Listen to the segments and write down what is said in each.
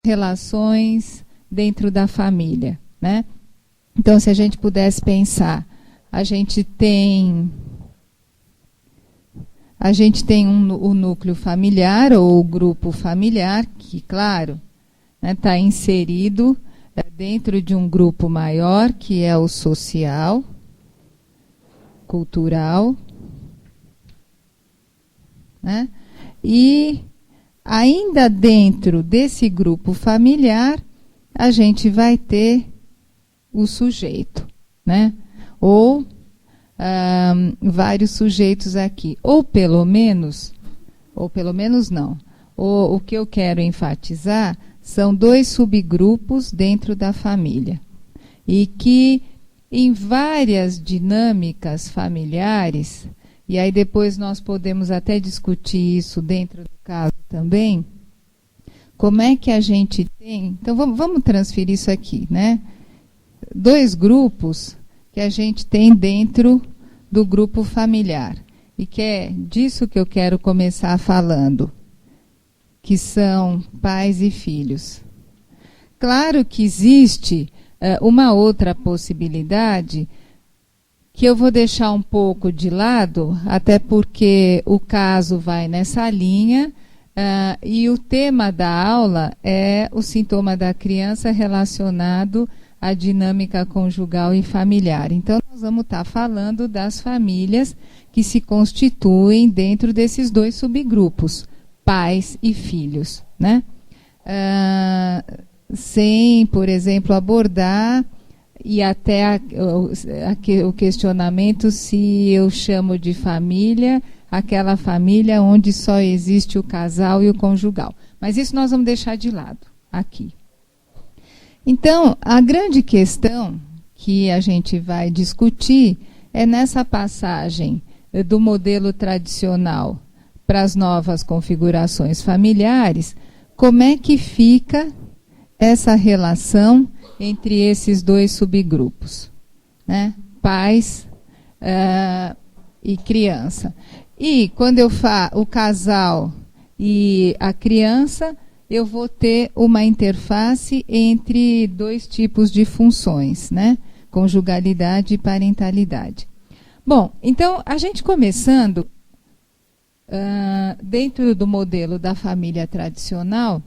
relações dentro da família, né? Então, se a gente pudesse pensar, a gente tem o núcleo familiar ou o grupo familiar, que, claro, está inserido dentro de um grupo maior, que é o social, cultural, né? E ainda dentro desse grupo familiar, a gente vai ter o sujeito, né? Ou vários sujeitos aqui. Ou pelo menos não. O que eu quero enfatizar são 2 subgrupos dentro da família. E que em várias dinâmicas familiares, e aí depois nós podemos até discutir isso dentro do caso também, como é que a gente tem... Então vamos transferir isso aqui, né? 2 grupos que a gente tem dentro do grupo familiar. E que é disso que eu quero começar falando, que são pais e filhos. Claro que existe uma outra possibilidade que eu vou deixar um pouco de lado, até porque o caso vai nessa linha, e o tema da aula é o sintoma da criança relacionado à dinâmica conjugal e familiar. Então, nós vamos estar falando das famílias que se constituem dentro desses 2 subgrupos, pais e filhos, né? Sem, por exemplo, abordar e até o questionamento se eu chamo de família aquela família onde só existe o casal e o conjugal. Mas isso nós vamos deixar de lado aqui. Então, a grande questão que a gente vai discutir é nessa passagem do modelo tradicional para as novas configurações familiares, como é que fica essa relação entre esses 2 subgrupos, né? Pais e criança. E quando eu falo o casal e a criança, eu vou ter uma interface entre 2 tipos de funções, né? Conjugalidade e parentalidade. Bom, então, a gente começando dentro do modelo da família tradicional,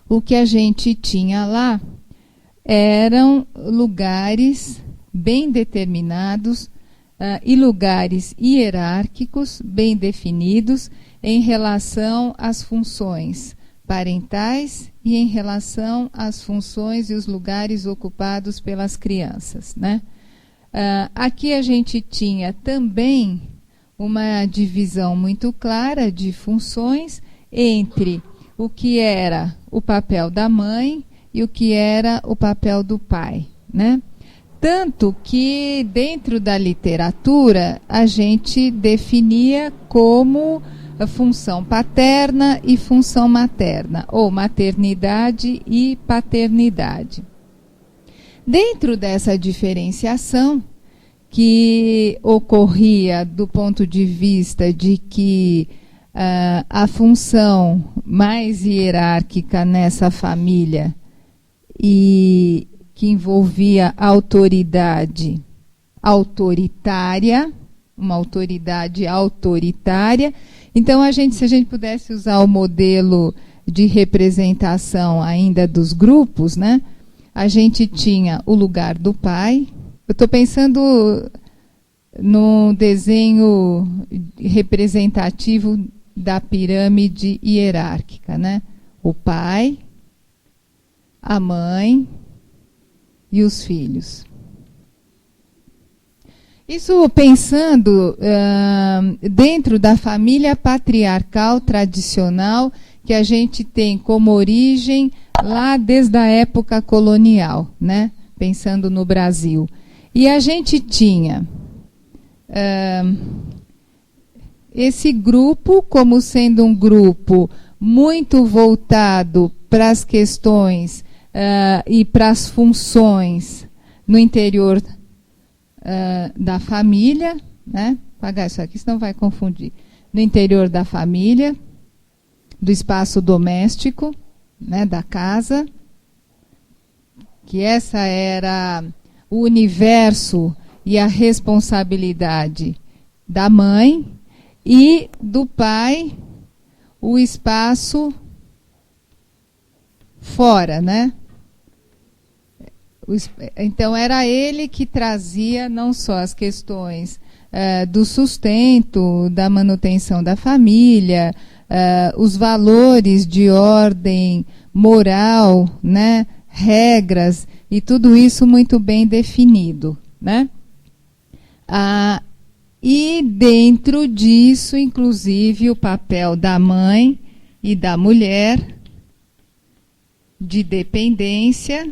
o que a gente tinha lá eram lugares bem determinados e lugares hierárquicos bem definidos em relação às funções parentais e em relação às funções e os lugares ocupados pelas crianças, né? Aqui a gente tinha também uma divisão muito clara de funções entre o que era o papel da mãe e o que era o papel do pai, né? Tanto que dentro da literatura a gente definia como a função paterna e função materna, ou maternidade e paternidade. Dentro dessa diferenciação, que ocorria do ponto de vista de que a função mais hierárquica nessa família e que envolvia autoridade autoritária, uma autoridade autoritária. Então, se a gente pudesse usar o modelo de representação ainda dos grupos, né? A gente tinha o lugar do pai. Eu estou pensando no desenho representativo da pirâmide hierárquica, né? O pai, a mãe e os filhos. Isso pensando dentro da família patriarcal tradicional que a gente tem como origem lá desde a época colonial, né? Pensando no Brasil. E a gente tinha esse grupo como sendo um grupo muito voltado para as questões e para as funções no interior da família, né? Apagar isso aqui, senão vai confundir. No interior da família, do espaço doméstico, né, da casa, que essa era o universo e a responsabilidade da mãe, e do pai o espaço fora, né? Então era ele que trazia não só as questões do sustento, da manutenção da família, os valores de ordem moral, né? Regras, e tudo isso muito bem definido, né? E dentro disso, inclusive, o papel da mãe e da mulher, de dependência,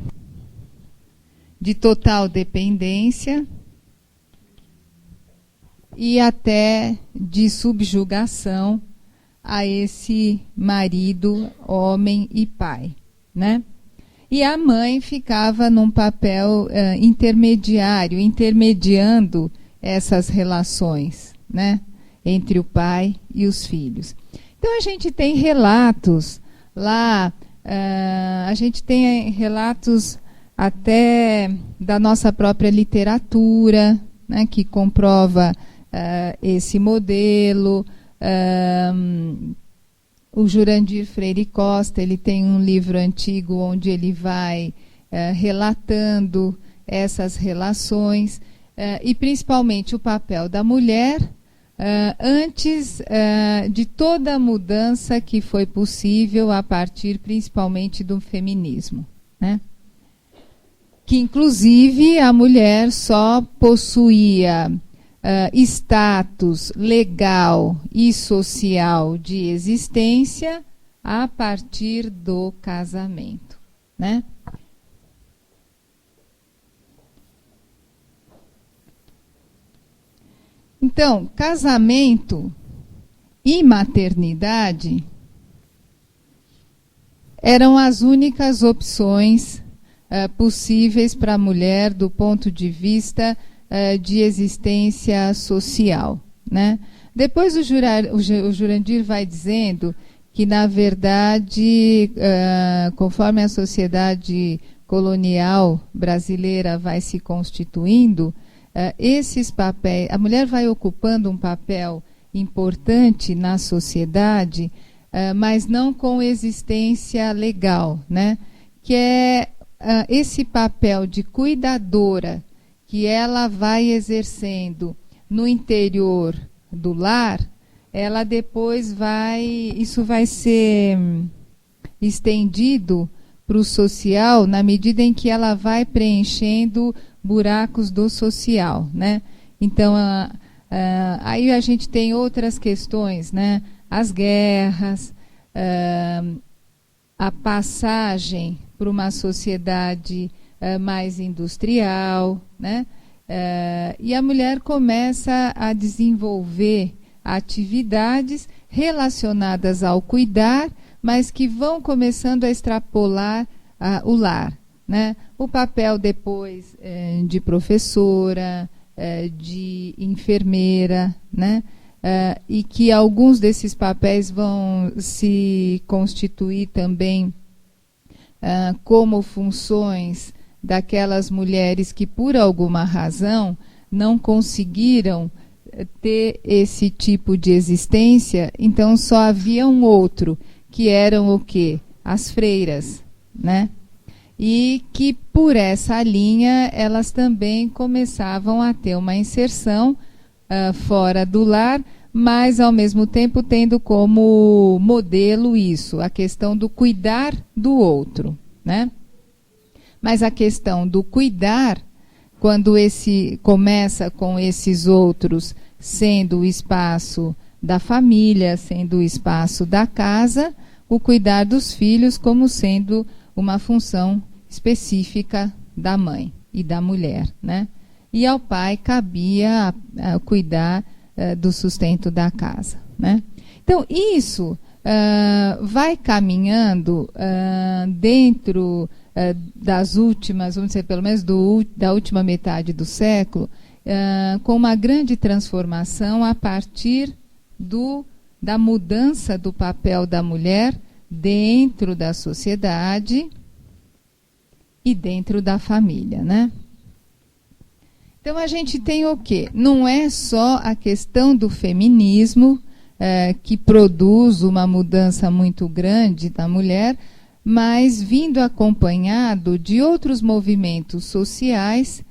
de total dependência, e até de subjugação a esse marido, homem e pai, né? E a mãe ficava num papel intermediário, intermediando essas relações, né, entre o pai e os filhos. Então a gente tem relatos lá, a gente tem relatos até da nossa própria literatura, né, que comprova esse modelo. O Jurandir Freire Costa, ele tem um livro antigo onde ele vai relatando essas relações, e principalmente o papel da mulher antes de toda a mudança que foi possível a partir principalmente do feminismo, né? Que inclusive a mulher só possuía status legal e social de existência a partir do casamento, né? Então, casamento e maternidade eram as únicas opções possíveis para a mulher do ponto de vista de existência social, né? Depois o Jurandir vai dizendo que, na verdade, conforme a sociedade colonial brasileira vai se constituindo, esses papéis, a mulher vai ocupando um papel importante na sociedade, mas não com existência legal, né? Que é esse papel de cuidadora que ela vai exercendo no interior do lar, ela depois isso vai ser estendido para o social na medida em que ela vai preenchendo buracos do social, né? Então, aí a gente tem outras questões, né? As guerras, a passagem para uma sociedade mais industrial, né? E a mulher começa a desenvolver atividades relacionadas ao cuidar, mas que vão começando a extrapolar o lar, né? O papel depois de professora, de enfermeira, né? E que alguns desses papéis vão se constituir também como funções daquelas mulheres que, por alguma razão, não conseguiram ter esse tipo de existência, então só havia um outro, que eram o quê? As freiras, né? E que, por essa linha, elas também começavam a ter uma inserção fora do lar, mas, ao mesmo tempo, tendo como modelo isso, a questão do cuidar do outro, né? Mas a questão do cuidar, quando começa com esses outros sendo o espaço da família, sendo o espaço da casa, o cuidar dos filhos como sendo uma função específica da mãe e da mulher, né? E ao pai cabia cuidar do sustento da casa, né? Então, isso vai caminhando dentro das últimas, vamos dizer, pelo menos da última metade do século, com uma grande transformação a partir da mudança do papel da mulher dentro da sociedade e dentro da família, né? Então a gente tem o quê? Não é só a questão do feminismo que produz uma mudança muito grande da mulher, mas vindo acompanhado de outros movimentos sociais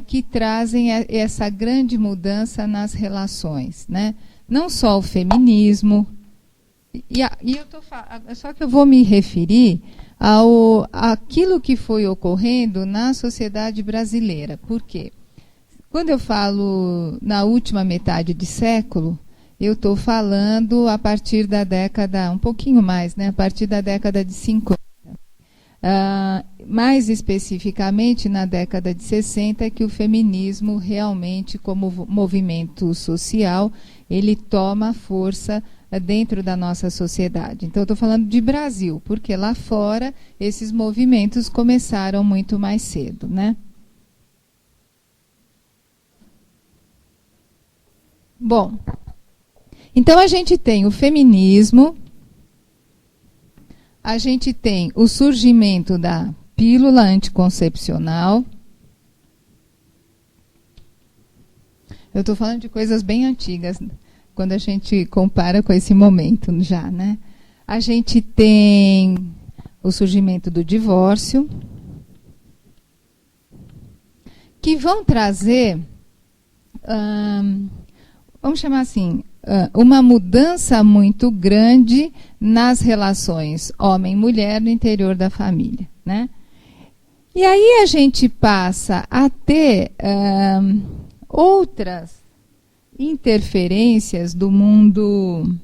que trazem essa grande mudança nas relações, né? Não só o feminismo, só que eu vou me referir àquilo que foi ocorrendo na sociedade brasileira. Por quê? Quando eu falo na última metade de século, eu estou falando a partir da década, um pouquinho mais, né? A partir da década de 50. Mais especificamente na década de 60 é que o feminismo realmente, como movimento social, ele toma força dentro da nossa sociedade. Então, eu estou falando de Brasil, porque lá fora esses movimentos começaram muito mais cedo, né? Bom, então a gente tem o feminismo, a gente tem o surgimento da pílula anticoncepcional. Eu estou falando de coisas bem antigas, quando a gente compara com esse momento já, né? A gente tem o surgimento do divórcio, que vão trazer, vamos chamar assim, uma mudança muito grande nas relações homem-mulher no interior da família, né? E aí a gente passa a ter outras interferências do mundo,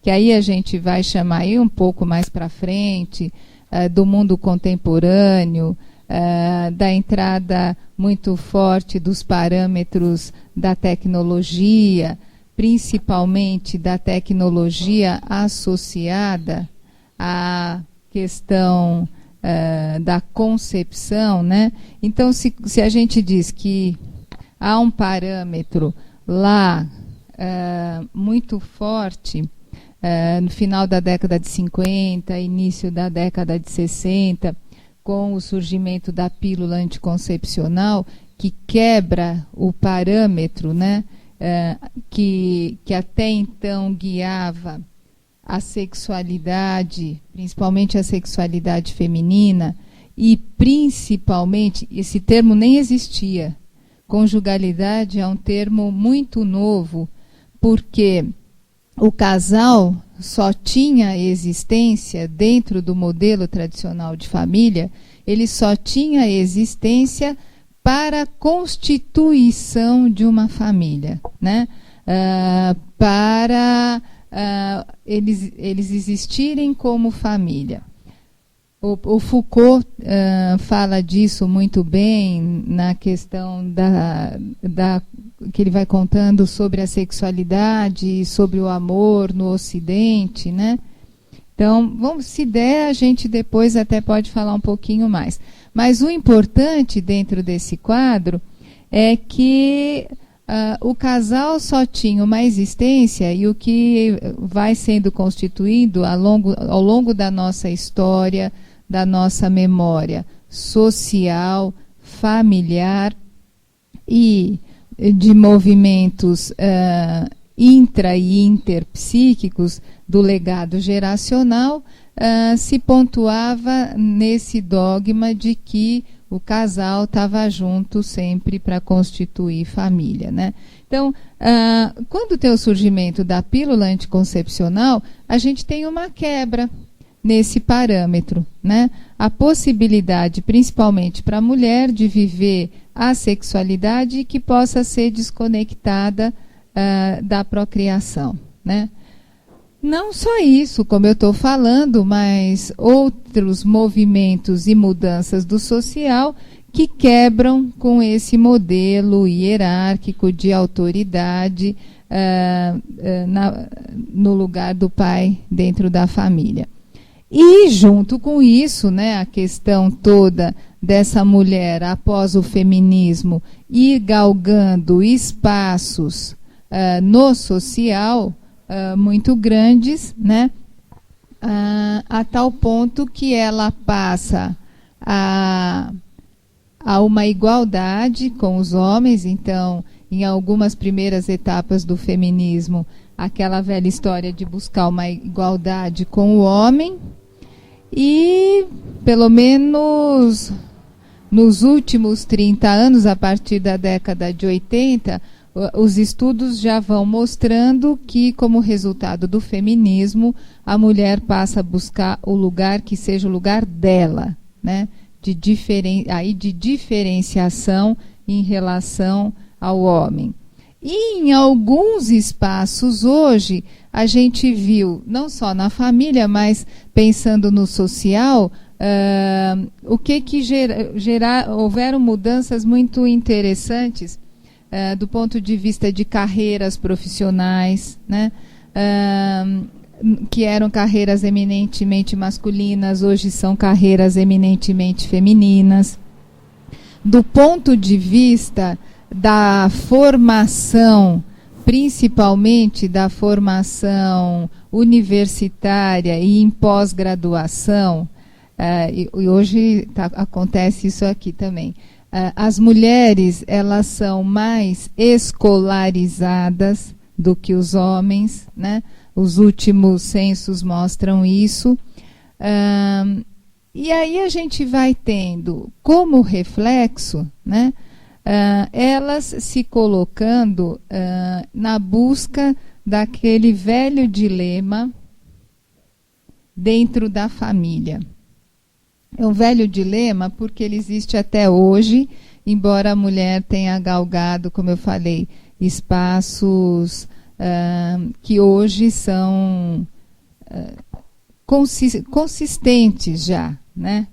que aí a gente vai chamar aí um pouco mais para frente, do mundo contemporâneo, da entrada muito forte dos parâmetros da tecnologia, principalmente da tecnologia associada à questão da concepção, né? Então, se a gente diz que há um parâmetro lá muito forte, no final da década de 50, início da década de 60, com o surgimento da pílula anticoncepcional, que quebra o parâmetro, né? Que até então guiava a sexualidade, principalmente a sexualidade feminina, e principalmente, esse termo nem existia. Conjugalidade é um termo muito novo, porque o casal só tinha existência dentro do modelo tradicional de família, ele só tinha existência para a constituição de uma família, né? Para eles existirem como família. O Foucault fala disso muito bem na questão que ele vai contando sobre a sexualidade, sobre o amor no Ocidente, né? Então, se der, a gente depois até pode falar um pouquinho mais. Mas o importante dentro desse quadro é que o casal só tinha uma existência, e o que vai sendo constituído ao longo da nossa história, da nossa memória social, familiar e de movimentos intra- e interpsíquicos do legado geracional, se pontuava nesse dogma de que o casal estava junto sempre para constituir família, né? Então, quando tem o surgimento da pílula anticoncepcional, a gente tem uma quebra nesse parâmetro, né? A possibilidade, principalmente para a mulher, de viver a sexualidade que possa ser desconectada da procriação, né? Não só isso, como eu estou falando, mas outros movimentos e mudanças do social que quebram com esse modelo hierárquico de autoridade no lugar do pai dentro da família. E, junto com isso, né, a questão toda dessa mulher, após o feminismo, ir galgando espaços no social muito grandes, né, a tal ponto que ela passa a uma igualdade com os homens. Então, em algumas primeiras etapas do feminismo, aquela velha história de buscar uma igualdade com o homem, e pelo menos nos últimos 30 anos, a partir da década de 80, os estudos já vão mostrando que, como resultado do feminismo, a mulher passa a buscar o lugar que seja o lugar dela, né? de diferenciação em relação ao homem. E em alguns espaços hoje, a gente viu, não só na família, mas pensando no social, houveram mudanças muito interessantes do ponto de vista de carreiras profissionais, né? Que eram carreiras eminentemente masculinas, hoje são carreiras eminentemente femininas. Do ponto de vista da formação, principalmente da formação universitária e em pós-graduação, e hoje acontece isso aqui também. As mulheres, elas são mais escolarizadas do que os homens, né? Os últimos censos mostram isso. E aí a gente vai tendo como reflexo, né, elas se colocando na busca daquele velho dilema dentro da família. É um velho dilema porque ele existe até hoje, embora a mulher tenha galgado, como eu falei, espaços que hoje são consistentes já, né?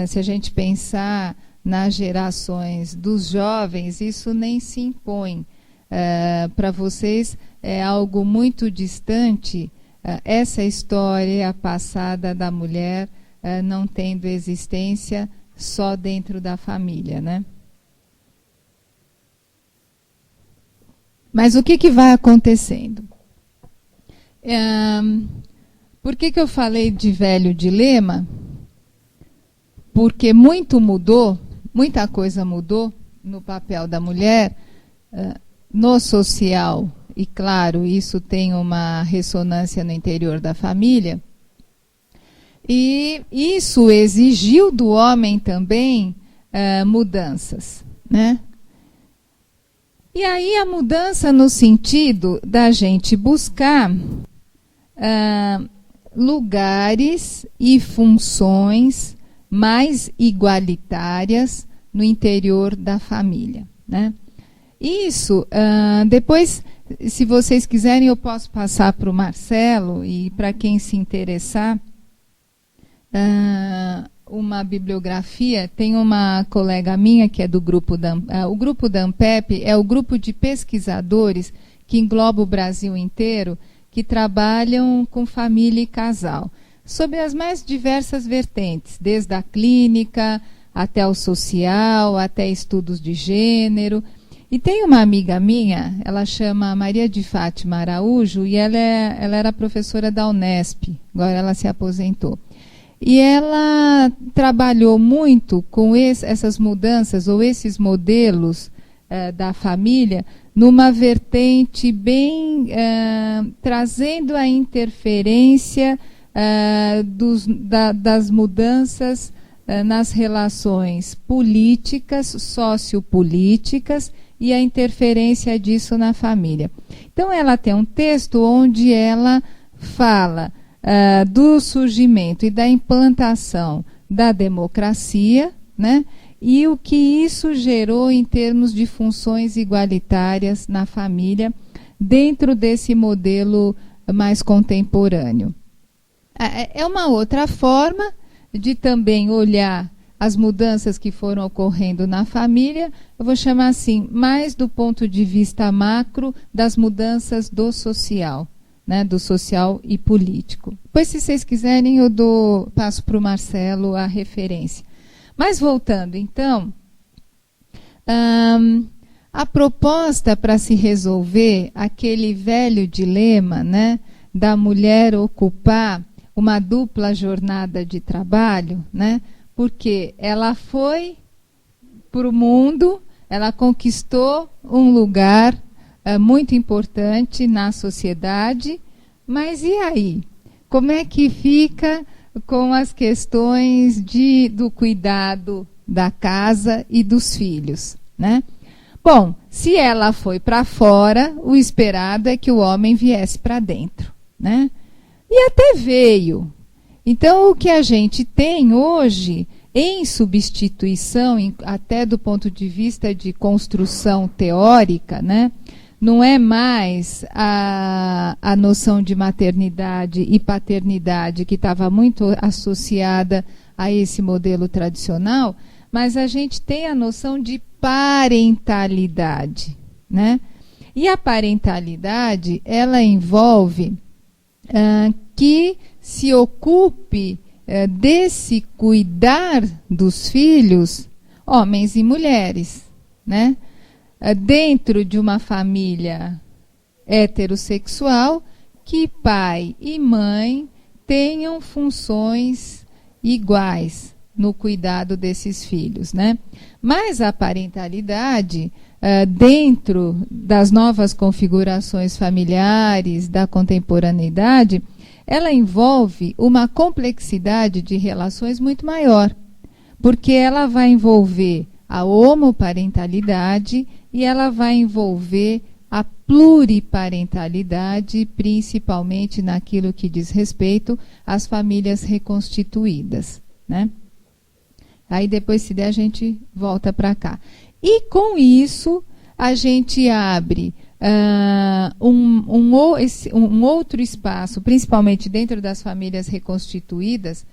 Se a gente pensar nas gerações dos jovens, isso nem se impõe. Para vocês é algo muito distante essa história passada da mulher não tendo existência só dentro da família, né? Mas o que vai acontecendo? Por que eu falei de velho dilema? Porque muita coisa mudou no papel da mulher, no social, e claro, isso tem uma ressonância no interior da família, e isso exigiu do homem também mudanças, né? E aí a mudança no sentido da gente buscar lugares e funções mais igualitárias no interior da família, né? Isso, depois, se vocês quiserem, eu posso passar para o Marcelo, e para quem se interessar, uma bibliografia. Tem uma colega minha que é do grupo o grupo da ANPEP é o grupo de pesquisadores que engloba o Brasil inteiro, que trabalham com família e casal, sob as mais diversas vertentes, desde a clínica até o social, até estudos de gênero. E tem uma amiga minha, ela chama Maria de Fátima Araújo, e ela era professora da Unesp, agora ela se aposentou. E ela trabalhou muito com essas mudanças, ou esses modelos da família, numa vertente bem trazendo a interferência das mudanças nas relações políticas, sociopolíticas, e a interferência disso na família. Então, ela tem um texto onde ela fala do surgimento e da implantação da democracia, né? E o que isso gerou em termos de funções igualitárias na família, dentro desse modelo mais contemporâneo. É uma outra forma de também olhar as mudanças que foram ocorrendo na família, eu vou chamar assim, mais do ponto de vista macro das mudanças do social, né, do social e político. Depois, se vocês quiserem, eu passo para o Marcelo a referência. Mas voltando, então, a proposta para se resolver aquele velho dilema, né, da mulher ocupar uma dupla jornada de trabalho, né? Porque ela foi para o mundo, ela conquistou um lugar muito importante na sociedade, mas e aí? Como é que fica com as questões do cuidado da casa e dos filhos, né? Bom, se ela foi para fora, o esperado é que o homem viesse para dentro, né? E até veio. Então, o que a gente tem hoje, em substituição, até do ponto de vista de construção teórica, né? Não é mais a noção de maternidade e paternidade que estava muito associada a esse modelo tradicional, mas a gente tem a noção de parentalidade, né? E a parentalidade, ela envolve que se ocupe desse cuidar dos filhos, homens e mulheres, né? Dentro de uma família heterossexual, que pai e mãe tenham funções iguais no cuidado desses filhos, né? Mas a parentalidade, dentro das novas configurações familiares da contemporaneidade, ela envolve uma complexidade de relações muito maior, porque ela vai envolver a homoparentalidade e ela vai envolver a pluriparentalidade, principalmente naquilo que diz respeito às famílias reconstituídas, né? Aí depois, se der, a gente volta para cá. E com isso, a gente abre um outro espaço, principalmente dentro das famílias reconstituídas,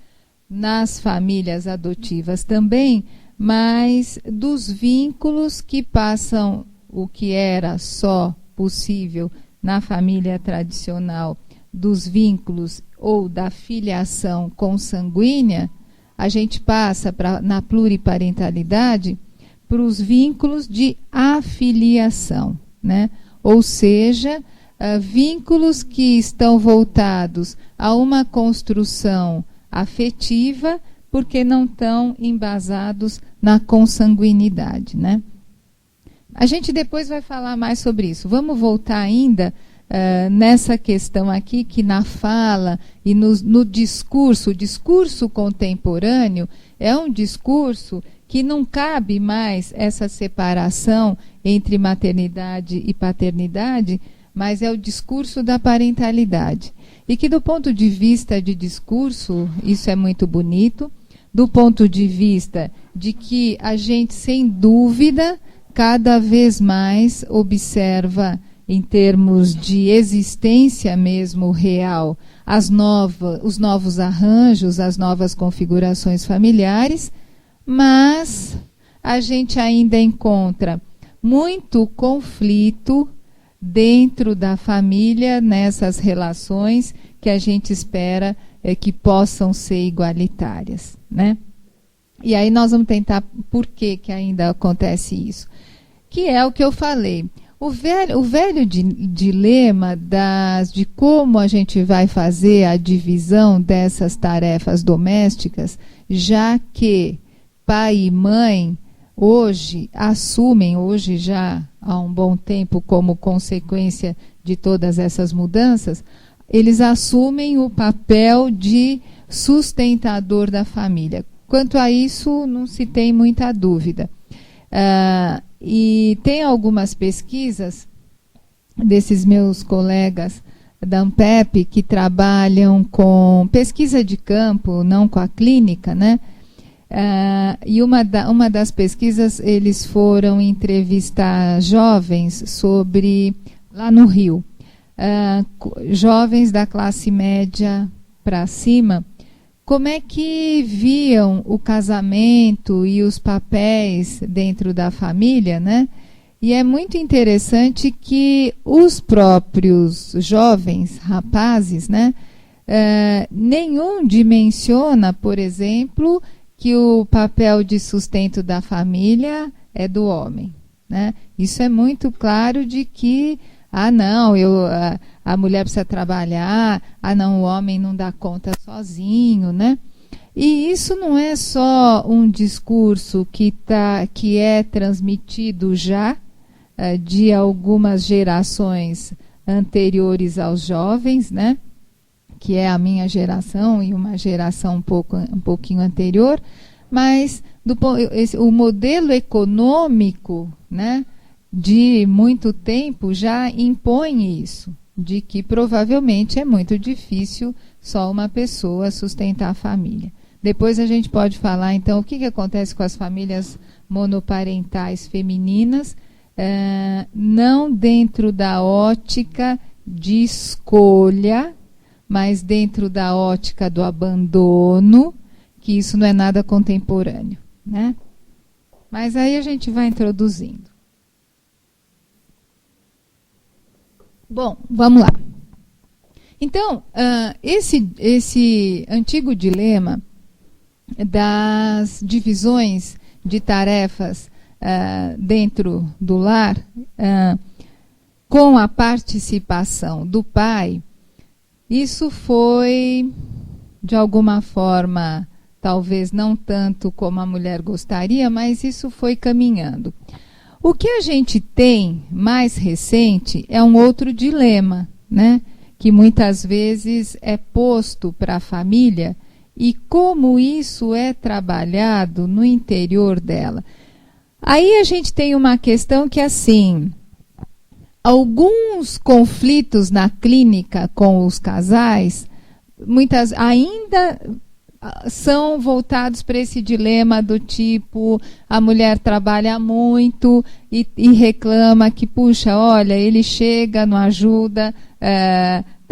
nas famílias adotivas também, mas dos vínculos que passam o que era só possível na família tradicional, dos vínculos ou da filiação consanguínea, a gente passa na pluriparentalidade para os vínculos de afiliação, né? Ou seja, vínculos que estão voltados a uma construção afetiva, porque não estão embasados na consanguinidade, né? A gente depois vai falar mais sobre isso. Vamos voltar ainda nessa questão aqui, que na fala e no discurso, o discurso contemporâneo é um discurso que não cabe mais essa separação entre maternidade e paternidade, mas é o discurso da parentalidade. E que do ponto de vista de discurso, isso é muito bonito, do ponto de vista de que a gente, sem dúvida, cada vez mais observa, em termos de existência mesmo real, os novos arranjos, as novas configurações familiares, mas a gente ainda encontra muito conflito dentro da família, nessas relações que a gente espera que possam ser igualitárias, né? E aí nós vamos tentar por que ainda acontece isso. Que é o que eu falei. O velho dilema de como a gente vai fazer a divisão dessas tarefas domésticas, já que pai e mãe hoje já há um bom tempo, como consequência de todas essas mudanças, eles assumem o papel de sustentador da família. Quanto a isso, não se tem muita dúvida. E tem algumas pesquisas desses meus colegas da Ampep que trabalham com pesquisa de campo, não com a clínica, né? E uma das pesquisas, eles foram entrevistar jovens lá no Rio, jovens da classe média para cima, como é que viam o casamento e os papéis dentro da família, né? E é muito interessante que os próprios jovens rapazes, né, nenhum dimensiona, por exemplo, que o papel de sustento da família é do homem, né? Isso é muito claro de que Ah, não, a mulher precisa trabalhar, ah, não, o homem não dá conta sozinho, né? E isso não é só um discurso que é transmitido já de algumas gerações anteriores aos jovens, né? Que é a minha geração e uma geração um pouquinho anterior, mas o modelo econômico, né, de muito tempo já impõe isso, de que provavelmente é muito difícil só uma pessoa sustentar a família. Depois a gente pode falar, então, o que acontece com as famílias monoparentais femininas, não dentro da ótica de escolha, mas dentro da ótica do abandono, que isso não é nada contemporâneo, né? Mas aí a gente vai introduzindo. Bom, vamos lá. Então, esse antigo dilema das divisões de tarefas dentro do lar, com a participação do pai, isso foi, de alguma forma, talvez não tanto como a mulher gostaria, mas isso foi caminhando. O que a gente tem mais recente é um outro dilema, né? Que muitas vezes é posto para a família e como isso é trabalhado no interior dela. Aí a gente tem uma questão que, assim, alguns conflitos na clínica com os casais, muitas ainda são voltados para esse dilema do tipo, a mulher trabalha muito e reclama que, puxa, olha, ele chega, não ajuda,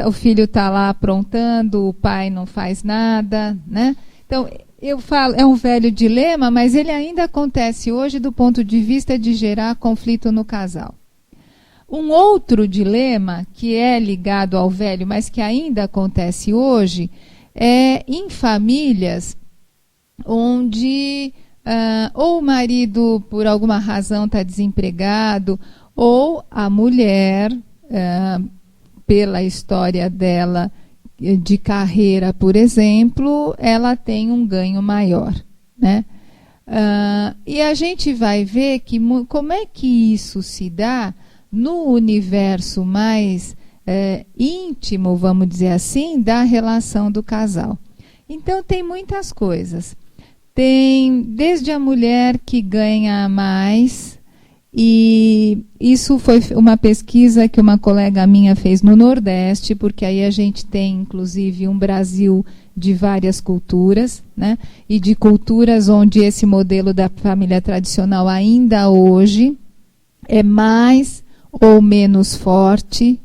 o filho está lá aprontando, o pai não faz nada, né? Então, eu falo, é um velho dilema, mas ele ainda acontece hoje do ponto de vista de gerar conflito no casal. Um outro dilema, que é ligado ao velho, mas que ainda acontece hoje, é em famílias onde ou o marido, por alguma razão, está desempregado, ou a mulher, pela história dela de carreira, por exemplo, ela tem um ganho maior, né? E a gente vai ver que como é que isso se dá no universo mais íntimo, vamos dizer assim, da relação do casal. Então, tem muitas coisas. Tem desde a mulher que ganha mais, e isso foi uma pesquisa que uma colega minha fez no Nordeste, porque aí a gente tem, inclusive, um Brasil de várias culturas, né? E de culturas onde esse modelo da família tradicional ainda hoje é mais ou menos forte,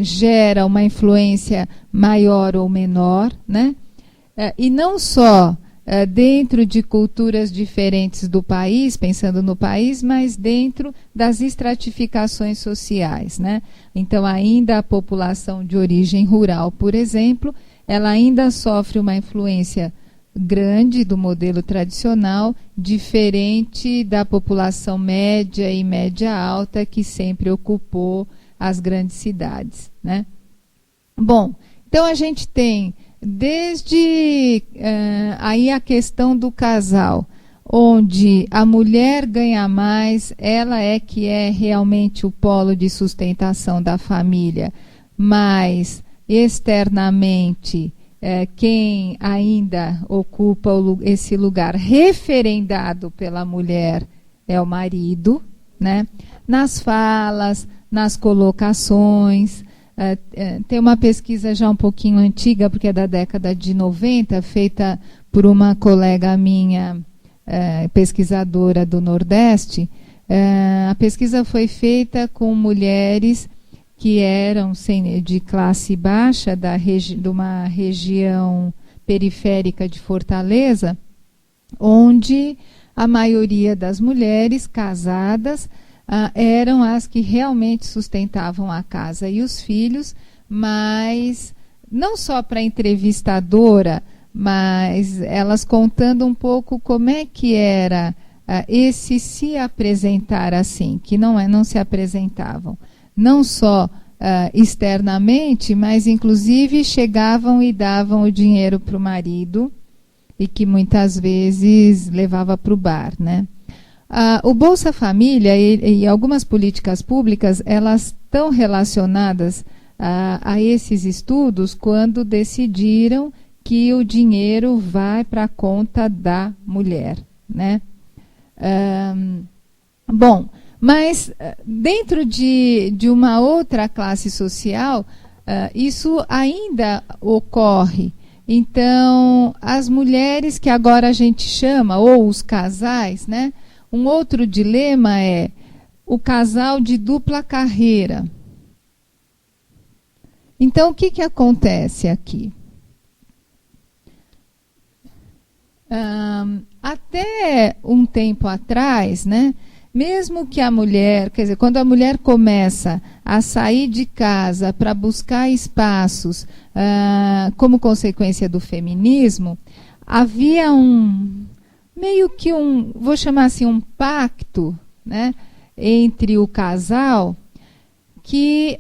gera uma influência maior ou menor, né? E não só dentro de culturas diferentes do país, pensando no país, mas dentro das estratificações sociais, né? Então, ainda a população de origem rural, por exemplo, ela ainda sofre uma influência grande do modelo tradicional, diferente da população média e média alta, que sempre ocupou as grandes cidades, né? Bom, então a gente tem desde aí a questão do casal, onde a mulher ganha mais, ela é que é realmente o polo de sustentação da família, mas externamente quem ainda ocupa esse lugar referendado pela mulher é o marido, né? Nas falas, nas colocações. Tem uma pesquisa já um pouquinho antiga, porque é da década de 90, feita por uma colega minha, pesquisadora do Nordeste. A pesquisa foi feita com mulheres que eram de classe baixa, de uma região periférica de Fortaleza, onde a maioria das mulheres casadas eram as que realmente sustentavam a casa e os filhos, mas não só para a entrevistadora, mas elas contando um pouco como é que era esse se apresentar assim, que não se apresentavam, não só externamente, mas inclusive chegavam e davam o dinheiro para o marido e que muitas vezes levava para o bar, né? O Bolsa Família e algumas políticas públicas, elas estão relacionadas a esses estudos quando decidiram que o dinheiro vai para a conta da mulher, né? Bom, mas dentro de uma outra classe social, isso ainda ocorre. Então, as mulheres que agora a gente chama, ou os casais, né? Um outro dilema é o casal de dupla carreira. Então, o que acontece aqui? Até um tempo atrás, né, mesmo que a mulher, quer dizer, quando a mulher começa a sair de casa para buscar espaços como consequência do feminismo, havia meio que vou chamar assim, um pacto, né, entre o casal, que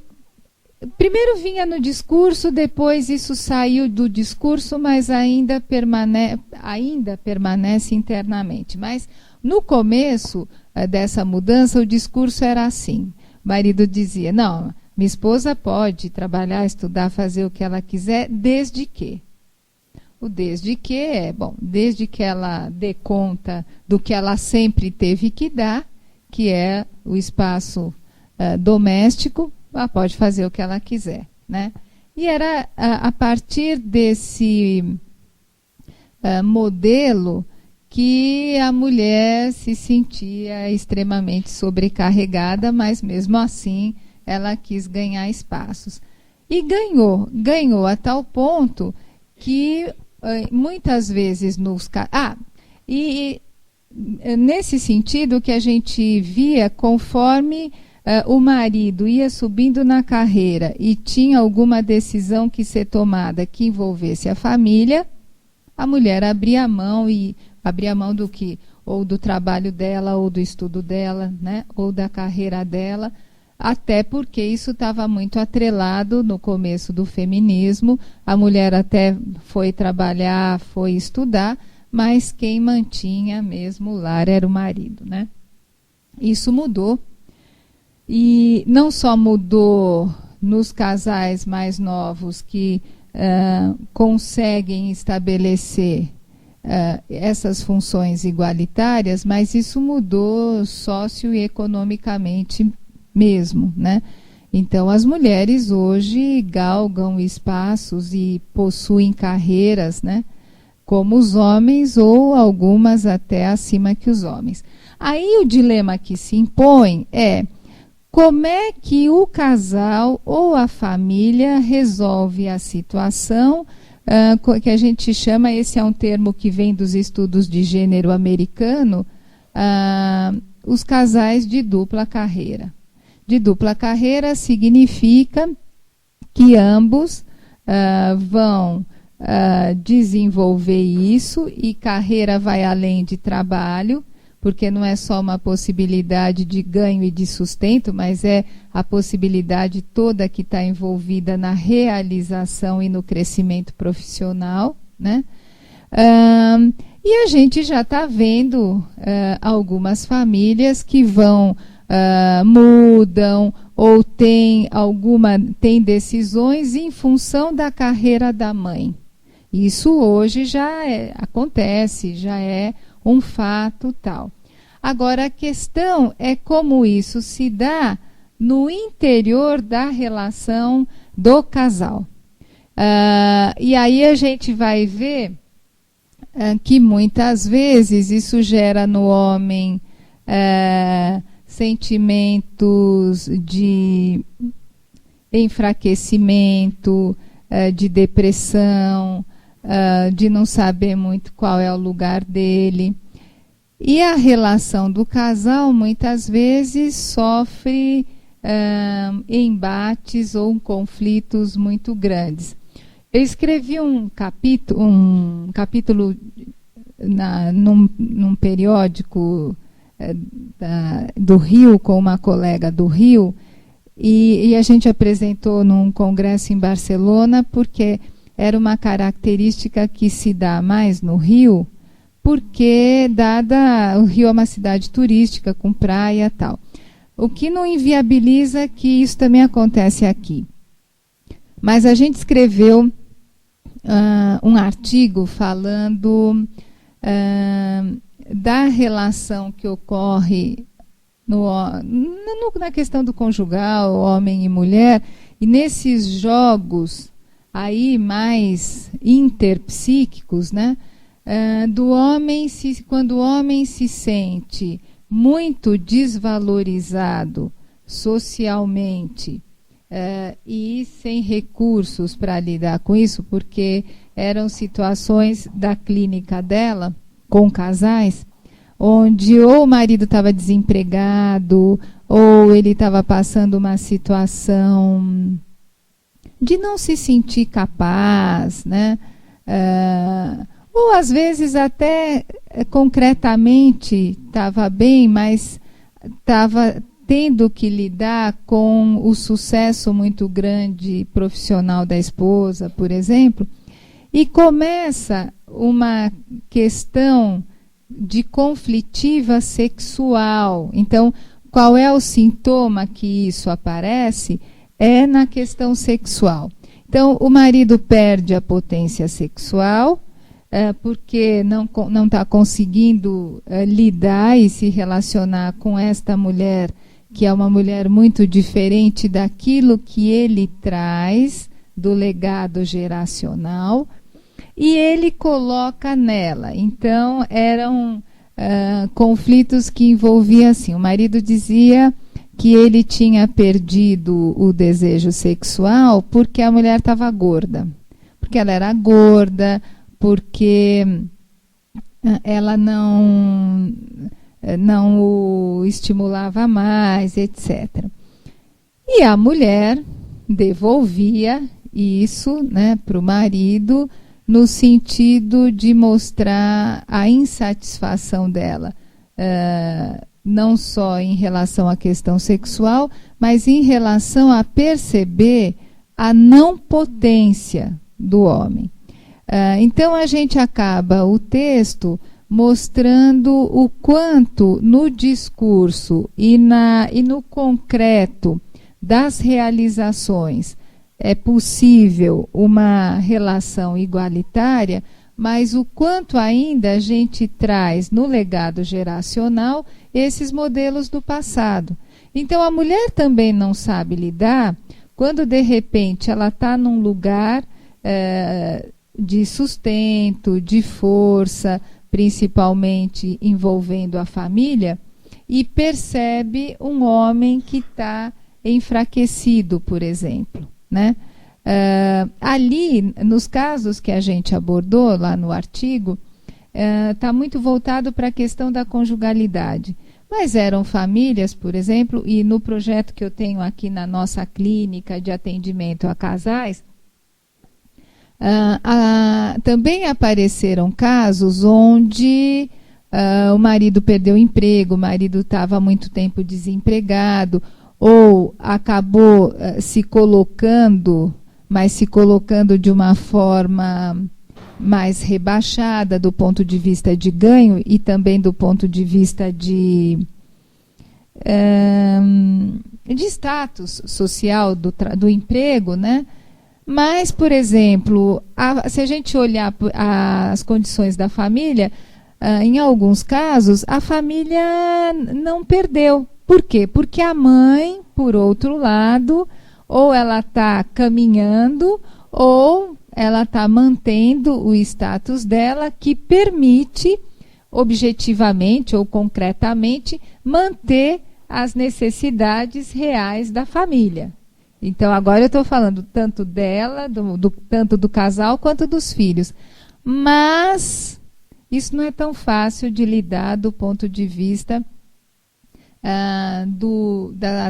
primeiro vinha no discurso, depois isso saiu do discurso, mas ainda permanece internamente. Mas no começo dessa mudança, o discurso era assim. O marido dizia, não, minha esposa pode trabalhar, estudar, fazer o que ela quiser, desde que. O desde que desde que ela dê conta do que ela sempre teve que dar, que é o espaço doméstico, ela pode fazer o que ela quiser, né? E era a partir desse modelo que a mulher se sentia extremamente sobrecarregada, mas mesmo assim ela quis ganhar espaços. E ganhou a tal ponto que muitas vezes nesse sentido que a gente via, conforme o marido ia subindo na carreira e tinha alguma decisão que ser tomada que envolvesse a família, a mulher abria mão do que, ou do trabalho dela, ou do estudo dela, né, ou da carreira dela, até porque isso estava muito atrelado no começo do feminismo. A mulher até foi trabalhar, foi estudar, mas quem mantinha mesmo o lar era o marido, né? Isso mudou. E não só mudou nos casais mais novos que conseguem estabelecer essas funções igualitárias, mas isso mudou socioeconomicamente mesmo, né? Então, as mulheres hoje galgam espaços e possuem carreiras, né? Como os homens, ou algumas até acima que os homens. Aí o dilema que se impõe é: como é que o casal ou a família resolve a situação que a gente chama, esse é um termo que vem dos estudos de gênero americano, os casais de dupla carreira. De dupla carreira significa que ambos vão desenvolver isso, e carreira vai além de trabalho, porque não é só uma possibilidade de ganho e de sustento, mas é a possibilidade toda que está envolvida na realização e no crescimento profissional, né? E a gente já está vendo algumas famílias que mudam ou tem decisões em função da carreira da mãe. Isso hoje já acontece, já é um fato tal. Agora, a questão é como isso se dá no interior da relação do casal. E aí a gente vai ver que muitas vezes isso gera no homem sentimentos de enfraquecimento, de depressão, de não saber muito qual é o lugar dele. E a relação do casal muitas vezes sofre embates ou conflitos muito grandes. Eu escrevi um capítulo num periódico do Rio, com uma colega do Rio, e a gente apresentou num congresso em Barcelona, porque era uma característica que se dá mais no Rio, porque o Rio é uma cidade turística, com praia e tal. O que não inviabiliza que isso também acontece aqui. Mas a gente escreveu um artigo falando da relação que ocorre na questão do conjugal, homem e mulher, e nesses jogos aí mais interpsíquicos, né, do homem, quando o homem se sente muito desvalorizado socialmente e sem recursos para lidar com isso, porque eram situações da clínica dela, com casais, onde ou o marido estava desempregado, ou ele estava passando uma situação de não se sentir capaz, né? Ou às vezes até concretamente estava bem, mas estava tendo que lidar com o sucesso muito grande profissional da esposa, por exemplo, e começa uma questão de conflitiva sexual. Então, qual é o sintoma que isso aparece? É na questão sexual. Então, o marido perde a potência sexual, porque não está conseguindo lidar e se relacionar com esta mulher, que é uma mulher muito diferente daquilo que ele traz do legado geracional, e ele coloca nela. Então, eram conflitos que envolviam assim, o marido dizia que ele tinha perdido o desejo sexual porque a mulher estava gorda. Porque ela era gorda, porque ela não o estimulava mais, etc. E a mulher devolvia isso, né, para o marido, no sentido de mostrar a insatisfação dela, não só em relação à questão sexual, mas em relação a perceber a não potência do homem. Então a gente acaba o texto mostrando o quanto no discurso e no concreto das realizações é possível uma relação igualitária, mas o quanto ainda a gente traz no legado geracional esses modelos do passado. Então a mulher também não sabe lidar quando de repente ela está num lugar de sustento, de força, principalmente envolvendo a família, e percebe um homem que está enfraquecido, por exemplo, né? Ali, nos casos que a gente abordou lá no artigo, está muito voltado para a questão da conjugalidade. Mas eram famílias, por exemplo, e no projeto que eu tenho aqui na nossa clínica de atendimento a casais, também apareceram casos onde o marido perdeu o emprego, o marido estava há muito tempo desempregado, ou acabou se colocando, mas se colocando de uma forma mais rebaixada do ponto de vista de ganho e também do ponto de vista de status social do emprego, né? Mas, por exemplo, se a gente olhar as condições da família, em alguns casos, a família não perdeu. Por quê? Porque a mãe, por outro lado, ou ela está caminhando, ou ela está mantendo o status dela, que permite, objetivamente ou concretamente, manter as necessidades reais da família. Então, agora eu estou falando tanto dela, tanto do casal, quanto dos filhos. Mas isso não é tão fácil de lidar do ponto de vista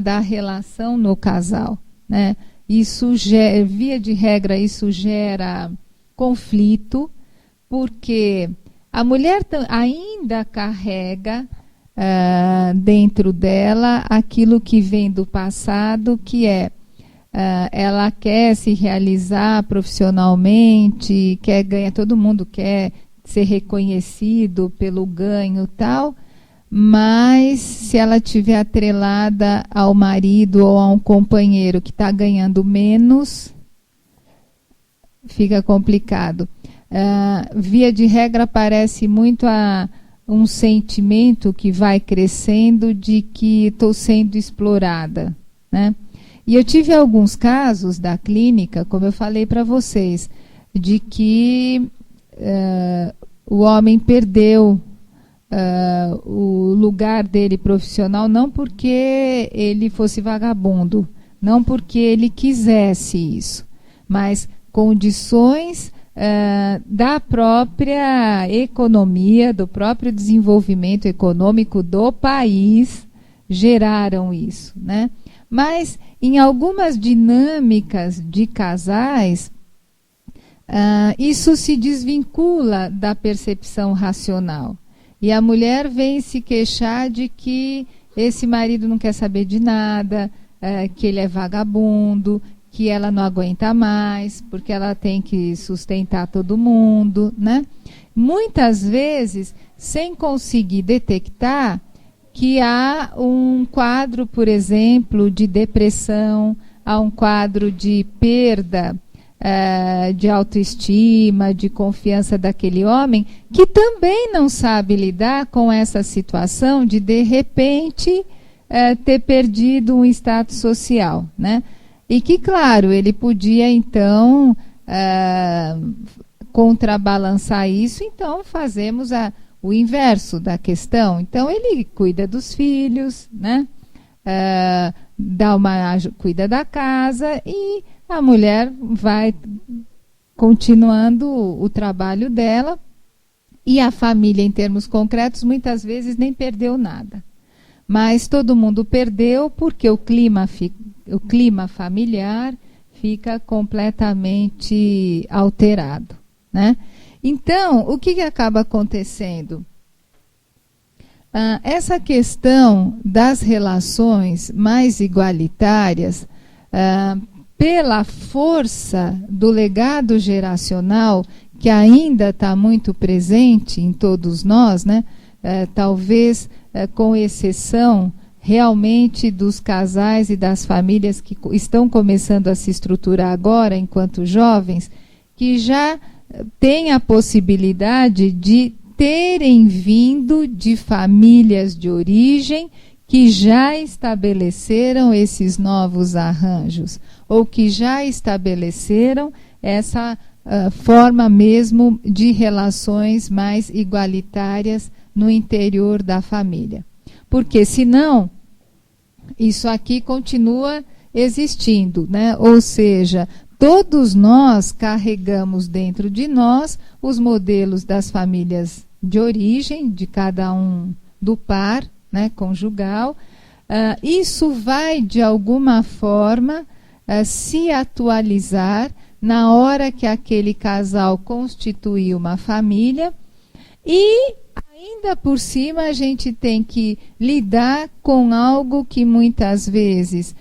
da relação no casal, né? Isso via de regra, isso gera conflito, porque a mulher ainda carrega dentro dela aquilo que vem do passado, que é ela quer se realizar profissionalmente, quer ganhar, todo mundo quer ser reconhecido pelo ganho e tal, mas se ela estiver atrelada ao marido ou a um companheiro que está ganhando menos, fica complicado. Via de regra, parece muito um sentimento que vai crescendo de que estou sendo explorada, né? E eu tive alguns casos da clínica, como eu falei para vocês, de que o homem perdeu o lugar dele profissional, não porque ele fosse vagabundo, não porque ele quisesse isso, mas condições da própria economia, do próprio desenvolvimento econômico do país geraram isso, né? Mas em algumas dinâmicas de casais, isso se desvincula da percepção racional. E a mulher vem se queixar de que esse marido não quer saber de nada, que ele é vagabundo, que ela não aguenta mais, porque ela tem que sustentar todo mundo, né? Muitas vezes, sem conseguir detectar que há um quadro, por exemplo, de depressão, há um quadro de perda de autoestima, de confiança daquele homem, que também não sabe lidar com essa situação de repente, ter perdido um status social, né? E que, claro, ele podia, então, contrabalançar isso, então fazemos o inverso da questão. Então, ele cuida dos filhos, né? Cuida da casa e a mulher vai continuando o trabalho dela, e a família, em termos concretos, muitas vezes nem perdeu nada. Mas todo mundo perdeu porque o clima familiar fica completamente alterado, né? Então, o que acaba acontecendo? Essa questão das relações mais igualitárias, pela força do legado geracional, que ainda está muito presente em todos nós, né? Talvez com exceção realmente dos casais e das famílias que estão começando a se estruturar agora, enquanto jovens, que já têm a possibilidade de terem vindo de famílias de origem que já estabeleceram esses novos arranjos, ou que já estabeleceram essa forma mesmo de relações mais igualitárias no interior da família. Porque senão, isso aqui continua existindo, né? Ou seja, todos nós carregamos dentro de nós os modelos das famílias de origem, de cada um do par, né, conjugal. Isso vai, de alguma forma, se atualizar na hora que aquele casal constituir uma família, e ainda por cima a gente tem que lidar com algo que muitas vezes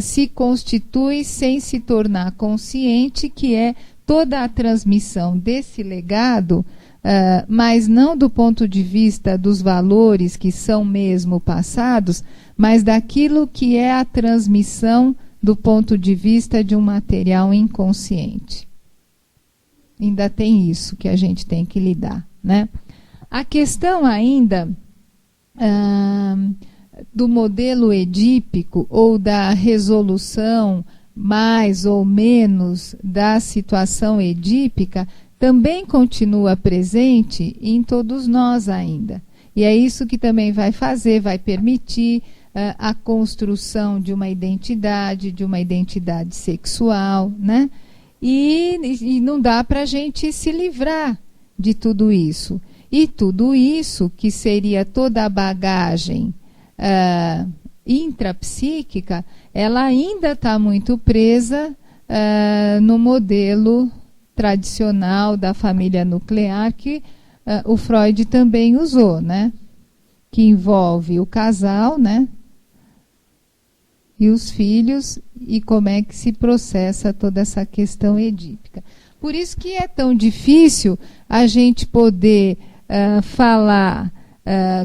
se constitui sem se tornar consciente, que é toda a transmissão desse legado, mas não do ponto de vista dos valores que são mesmo passados, mas daquilo que é a transmissão do ponto de vista de um material inconsciente. Ainda tem isso que a gente tem que lidar, né? A questão ainda do modelo edípico, ou da resolução mais ou menos da situação edípica, também continua presente em todos nós ainda. E é isso que também vai permitir a construção de uma identidade sexual, né? E não dá para a gente se livrar de tudo isso. E tudo isso, que seria toda a bagagem intrapsíquica, ela ainda está muito presa no modelo tradicional da família nuclear, que o Freud também usou, né? Que envolve o casal, né? E os filhos, e como é que se processa toda essa questão edípica. Por isso que é tão difícil a gente poder falar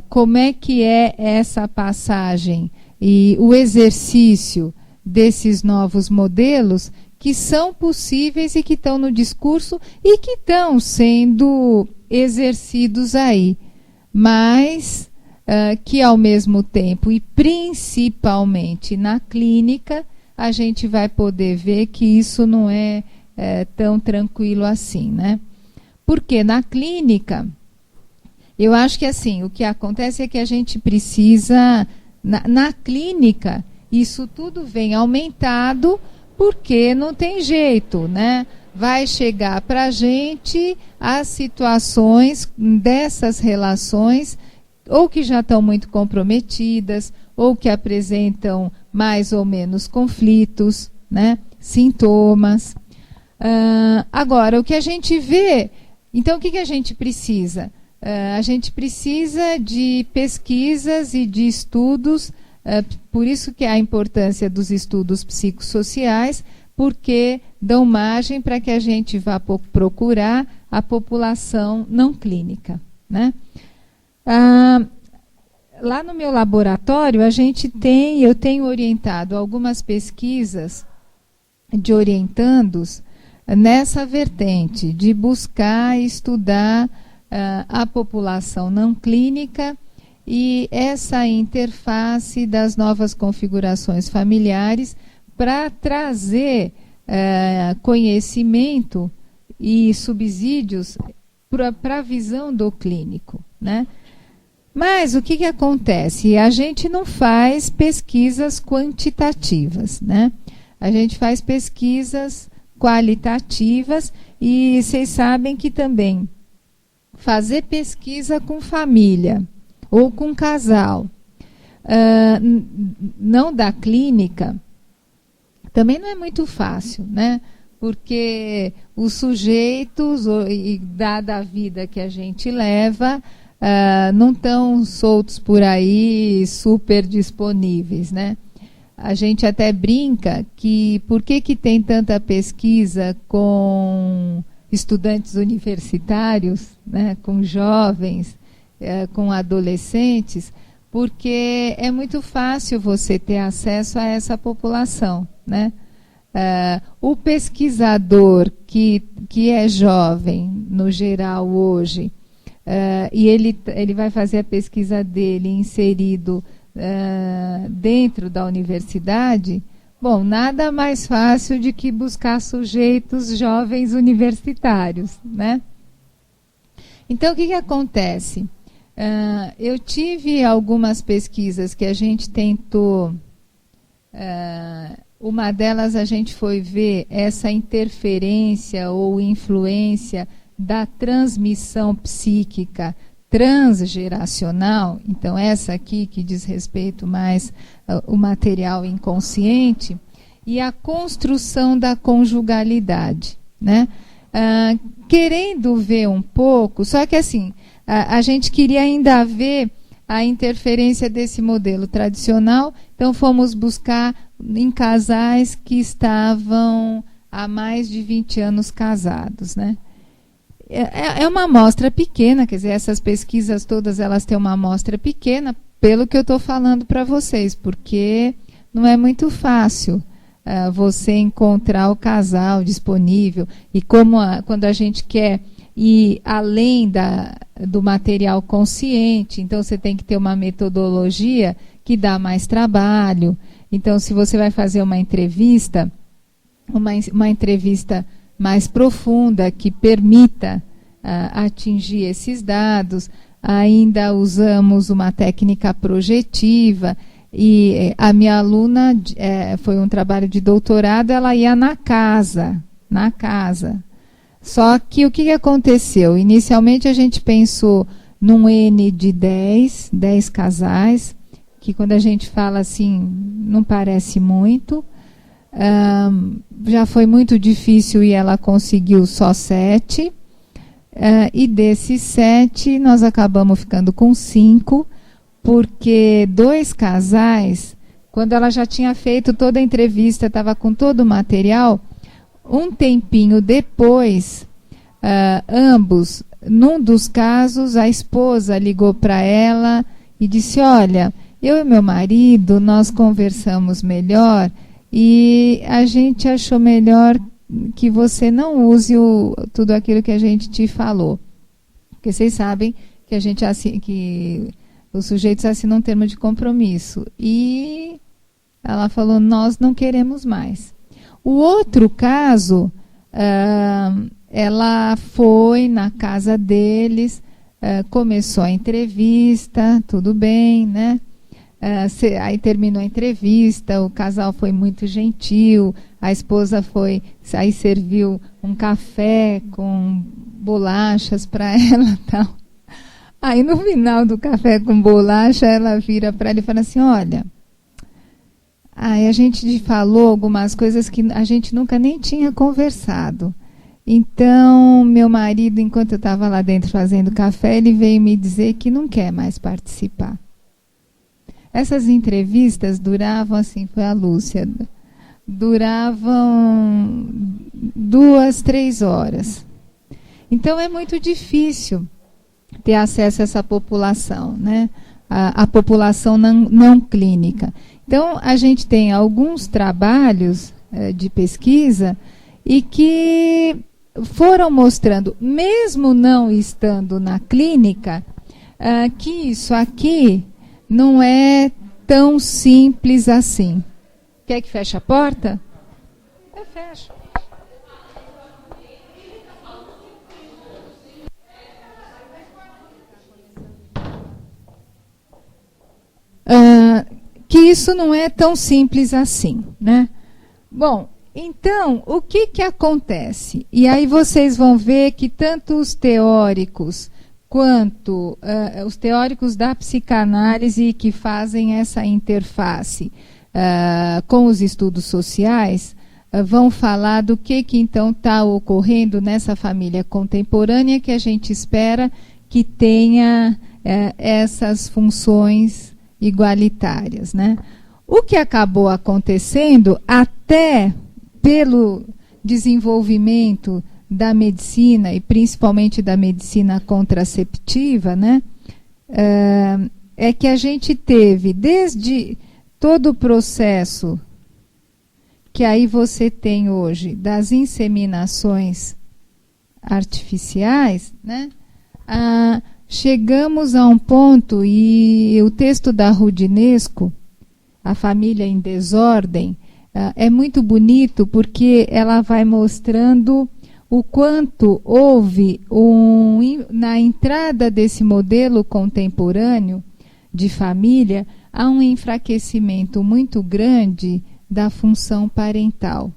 como é que é essa passagem e o exercício desses novos modelos que são possíveis e que estão no discurso e que estão sendo exercidos aí, mas que ao mesmo tempo e principalmente na clínica a gente vai poder ver que isso não é tão tranquilo assim, né? Porque na clínica, eu acho que assim, o que acontece é que a gente precisa, na clínica, isso tudo vem aumentado porque não tem jeito, né? Vai chegar para a gente as situações dessas relações ou que já estão muito comprometidas, ou que apresentam mais ou menos conflitos, né? Sintomas. Agora, o que a gente vê, então o que a gente precisa? A gente precisa de pesquisas e de estudos, por isso que há a importância dos estudos psicossociais, porque dão margem para que a gente vá procurar a população não clínica, né? Lá no meu laboratório, eu tenho orientado algumas pesquisas de orientandos nessa vertente, de buscar estudar a população não clínica e essa interface das novas configurações familiares para trazer conhecimento e subsídios para a visão do clínico, né? Mas o que acontece? A gente não faz pesquisas quantitativas, né? A gente faz pesquisas qualitativas e vocês sabem que também fazer pesquisa com família ou com casal, não da clínica, também não é muito fácil, né? Porque os sujeitos, e dada a vida que a gente leva, não estão soltos por aí, super disponíveis, né? A gente até brinca que por que tem tanta pesquisa com estudantes universitários, né, com jovens, com adolescentes, porque é muito fácil você ter acesso a essa população, né? O pesquisador que é jovem, no geral hoje, e ele vai fazer a pesquisa dele inserido dentro da universidade, bom, nada mais fácil de que buscar sujeitos jovens universitários, né? Então, o que acontece? Eu tive algumas pesquisas que a gente tentou, uma delas a gente foi ver essa interferência ou influência da transmissão psíquica transgeracional, então essa aqui que diz respeito mais ao material inconsciente, e a construção da conjugalidade, né? Querendo ver um pouco, só que assim, a gente queria ainda ver a interferência desse modelo tradicional, então fomos buscar em casais que estavam há mais de 20 anos casados, né? É uma amostra pequena, quer dizer, essas pesquisas todas elas têm uma amostra pequena, pelo que eu estou falando para vocês, porque não é muito fácil você encontrar o casal disponível, e quando a gente quer ir além do material consciente, então você tem que ter uma metodologia que dá mais trabalho. Então, se você vai fazer uma entrevista mais profunda, que permita atingir esses dados. Ainda usamos uma técnica projetiva, e a minha aluna, foi um trabalho de doutorado, ela ia na casa. Só que o que aconteceu? Inicialmente a gente pensou num N de 10 casais, que quando a gente fala assim, não parece muito. Já foi muito difícil e ela conseguiu só 7. E desses 7, nós acabamos ficando com 5, porque 2 casais, quando ela já tinha feito toda a entrevista, estava com todo o material, um tempinho depois, ambos, num dos casos, a esposa ligou para ela e disse: olha, eu e meu marido, nós conversamos melhor e a gente achou melhor que você não use tudo aquilo que a gente te falou. Porque vocês sabem que a gente que os sujeitos assinam um termo de compromisso. E ela falou: nós não queremos mais. O outro caso, ela foi na casa deles, começou a entrevista, tudo bem, né? Aí terminou a entrevista, o casal foi muito gentil, a esposa aí serviu um café com bolachas para ela, tal. Aí no final do café com bolacha, ela vira para ele e fala assim: olha, a gente falou algumas coisas que a gente nunca nem tinha conversado. Então, meu marido, enquanto eu estava lá dentro fazendo café, ele veio me dizer que não quer mais participar. Essas entrevistas duravam, assim, foi a Lúcia, duravam 2, 3 horas. Então, é muito difícil ter acesso a essa população, né? A população não clínica. Então, a gente tem alguns trabalhos de pesquisa e que foram mostrando, mesmo não estando na clínica, que isso aqui não é tão simples assim. Quer que feche a porta? Eu fecho. Que isso não é tão simples assim, né? Bom, então, o que acontece? E aí vocês vão ver que tanto os teóricos quanto os teóricos da psicanálise que fazem essa interface com os estudos sociais vão falar do que então está ocorrendo nessa família contemporânea que a gente espera que tenha essas funções igualitárias, né? O que acabou acontecendo, até pelo desenvolvimento da medicina, e principalmente da medicina contraceptiva, né, é que a gente teve, desde todo o processo que aí você tem hoje, das inseminações artificiais, né, chegamos a um ponto, e o texto da Rudinesco, A Família em Desordem, é muito bonito porque ela vai mostrando o quanto houve na entrada desse modelo contemporâneo de família, há um enfraquecimento muito grande da função parental.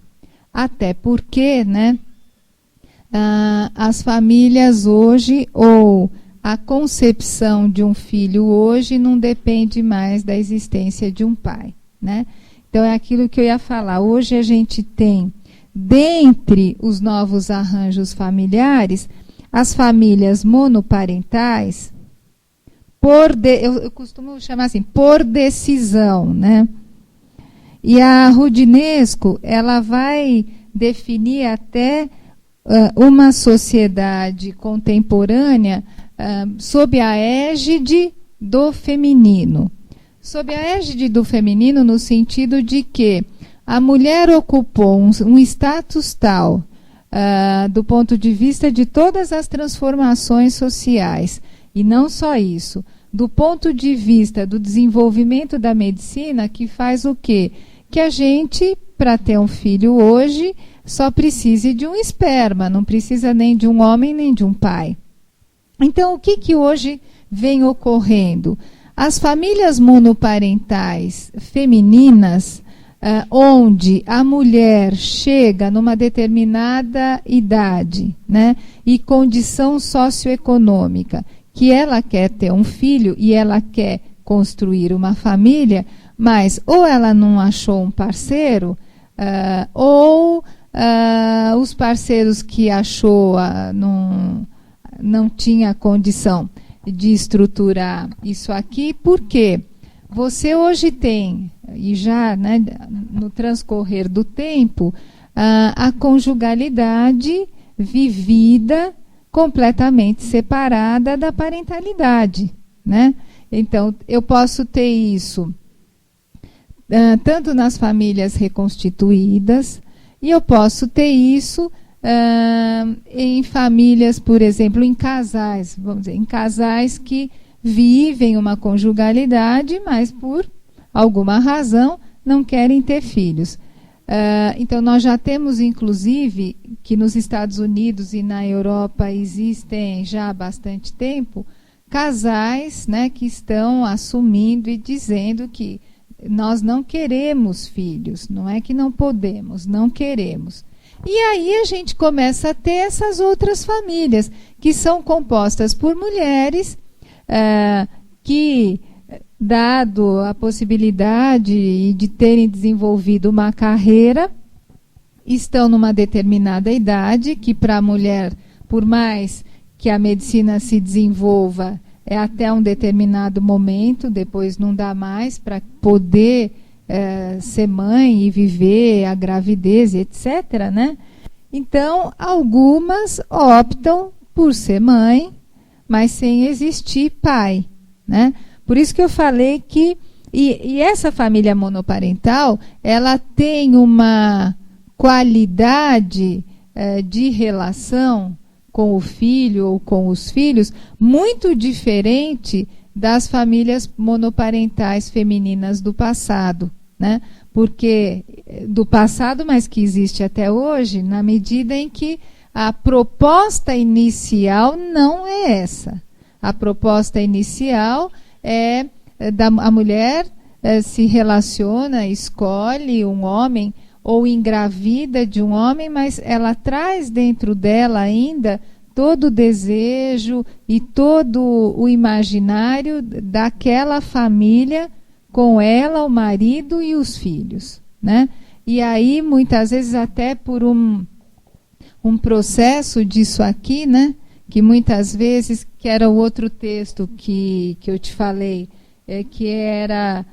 Até porque, né, as famílias hoje, ou a concepção de um filho hoje, não depende mais da existência de um pai, né? Então é aquilo que eu ia falar. Hoje a gente tem, dentre os novos arranjos familiares, as famílias monoparentais, eu costumo chamar assim, por decisão, né? E a Rudinesco, ela vai definir até uma sociedade contemporânea sob a égide do feminino. Sob a égide do feminino no sentido de que a mulher ocupou um status tal, do ponto de vista de todas as transformações sociais, e não só isso, do ponto de vista do desenvolvimento da medicina, que faz o quê? Que a gente, para ter um filho hoje, só precise de um esperma, não precisa nem de um homem nem de um pai. Então, o que hoje vem ocorrendo? As famílias monoparentais femininas, onde a mulher chega numa determinada idade, né, e condição socioeconômica, que ela quer ter um filho e ela quer construir uma família, mas ou ela não achou um parceiro, ou os parceiros que achou não tinha condição de estruturar isso aqui, porque você hoje tem, e já, né, no transcorrer do tempo, a conjugalidade vivida completamente separada da parentalidade, né? Então, eu posso ter isso tanto nas famílias reconstituídas, e eu posso ter isso em famílias, por exemplo, em casais, vamos dizer, em casais que vivem uma conjugalidade, mas por alguma razão não querem ter filhos. Então, nós já temos, inclusive, que nos Estados Unidos e na Europa existem já há bastante tempo, casais, né, que estão assumindo e dizendo que nós não queremos filhos, não é que não podemos, não queremos. E aí a gente começa a ter essas outras famílias, que são compostas por mulheres que, dado a possibilidade de terem desenvolvido uma carreira, estão numa determinada idade, que para a mulher, por mais que a medicina se desenvolva, é até um determinado momento, depois não dá mais para poder ser mãe e viver a gravidez, etc., né? Então, algumas optam por ser mãe, mas sem existir pai, né? Por isso que eu falei que... E essa família monoparental, ela tem uma qualidade de relação com o filho ou com os filhos muito diferente das famílias monoparentais femininas do passado, né? Porque do passado, mas que existe até hoje, na medida em que a proposta inicial não é essa. A proposta inicial é a mulher se relaciona, escolhe um homem ou engravida de um homem, mas ela traz dentro dela ainda todo o desejo e todo o imaginário daquela família com ela, o marido e os filhos, né? E aí, muitas vezes, até por um processo disso aqui, né? Que muitas vezes, que era o outro texto que eu te falei, que era...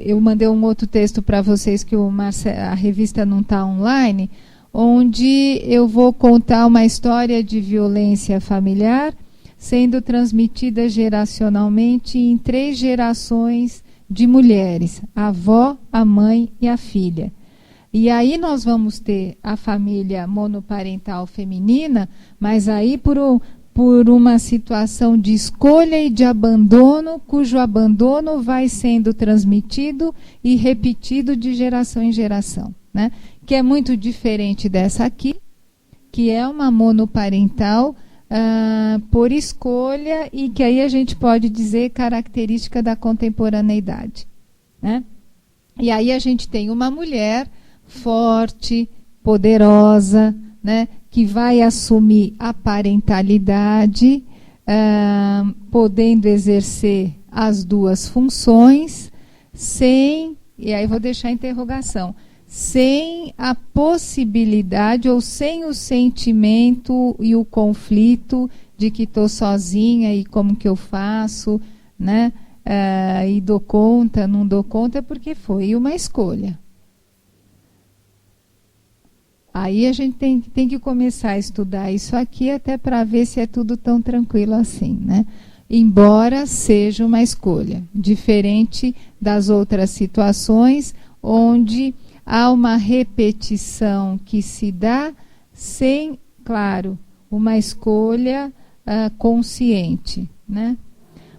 Eu mandei um outro texto para vocês, que a revista não está online, onde eu vou contar uma história de violência familiar sendo transmitida geracionalmente em 3 gerações de mulheres, a avó, a mãe e a filha. E aí nós vamos ter a família monoparental feminina, mas aí por uma situação de escolha e de abandono, cujo abandono vai sendo transmitido e repetido de geração em geração, né? Que é muito diferente dessa aqui, que é uma monoparental por escolha, e que aí a gente pode dizer característica da contemporaneidade, né? E aí a gente tem uma mulher forte, poderosa, né, que vai assumir a parentalidade, podendo exercer as 2 funções, sem, e aí vou deixar a interrogação, sem a possibilidade ou sem o sentimento e o conflito de que estou sozinha e como que eu faço, né, e dou conta, não dou conta, porque foi uma escolha. Aí a gente tem que começar a estudar isso aqui até para ver se é tudo tão tranquilo assim, né? Embora seja uma escolha, diferente das outras situações onde há uma repetição que se dá sem, claro, uma escolha consciente, né?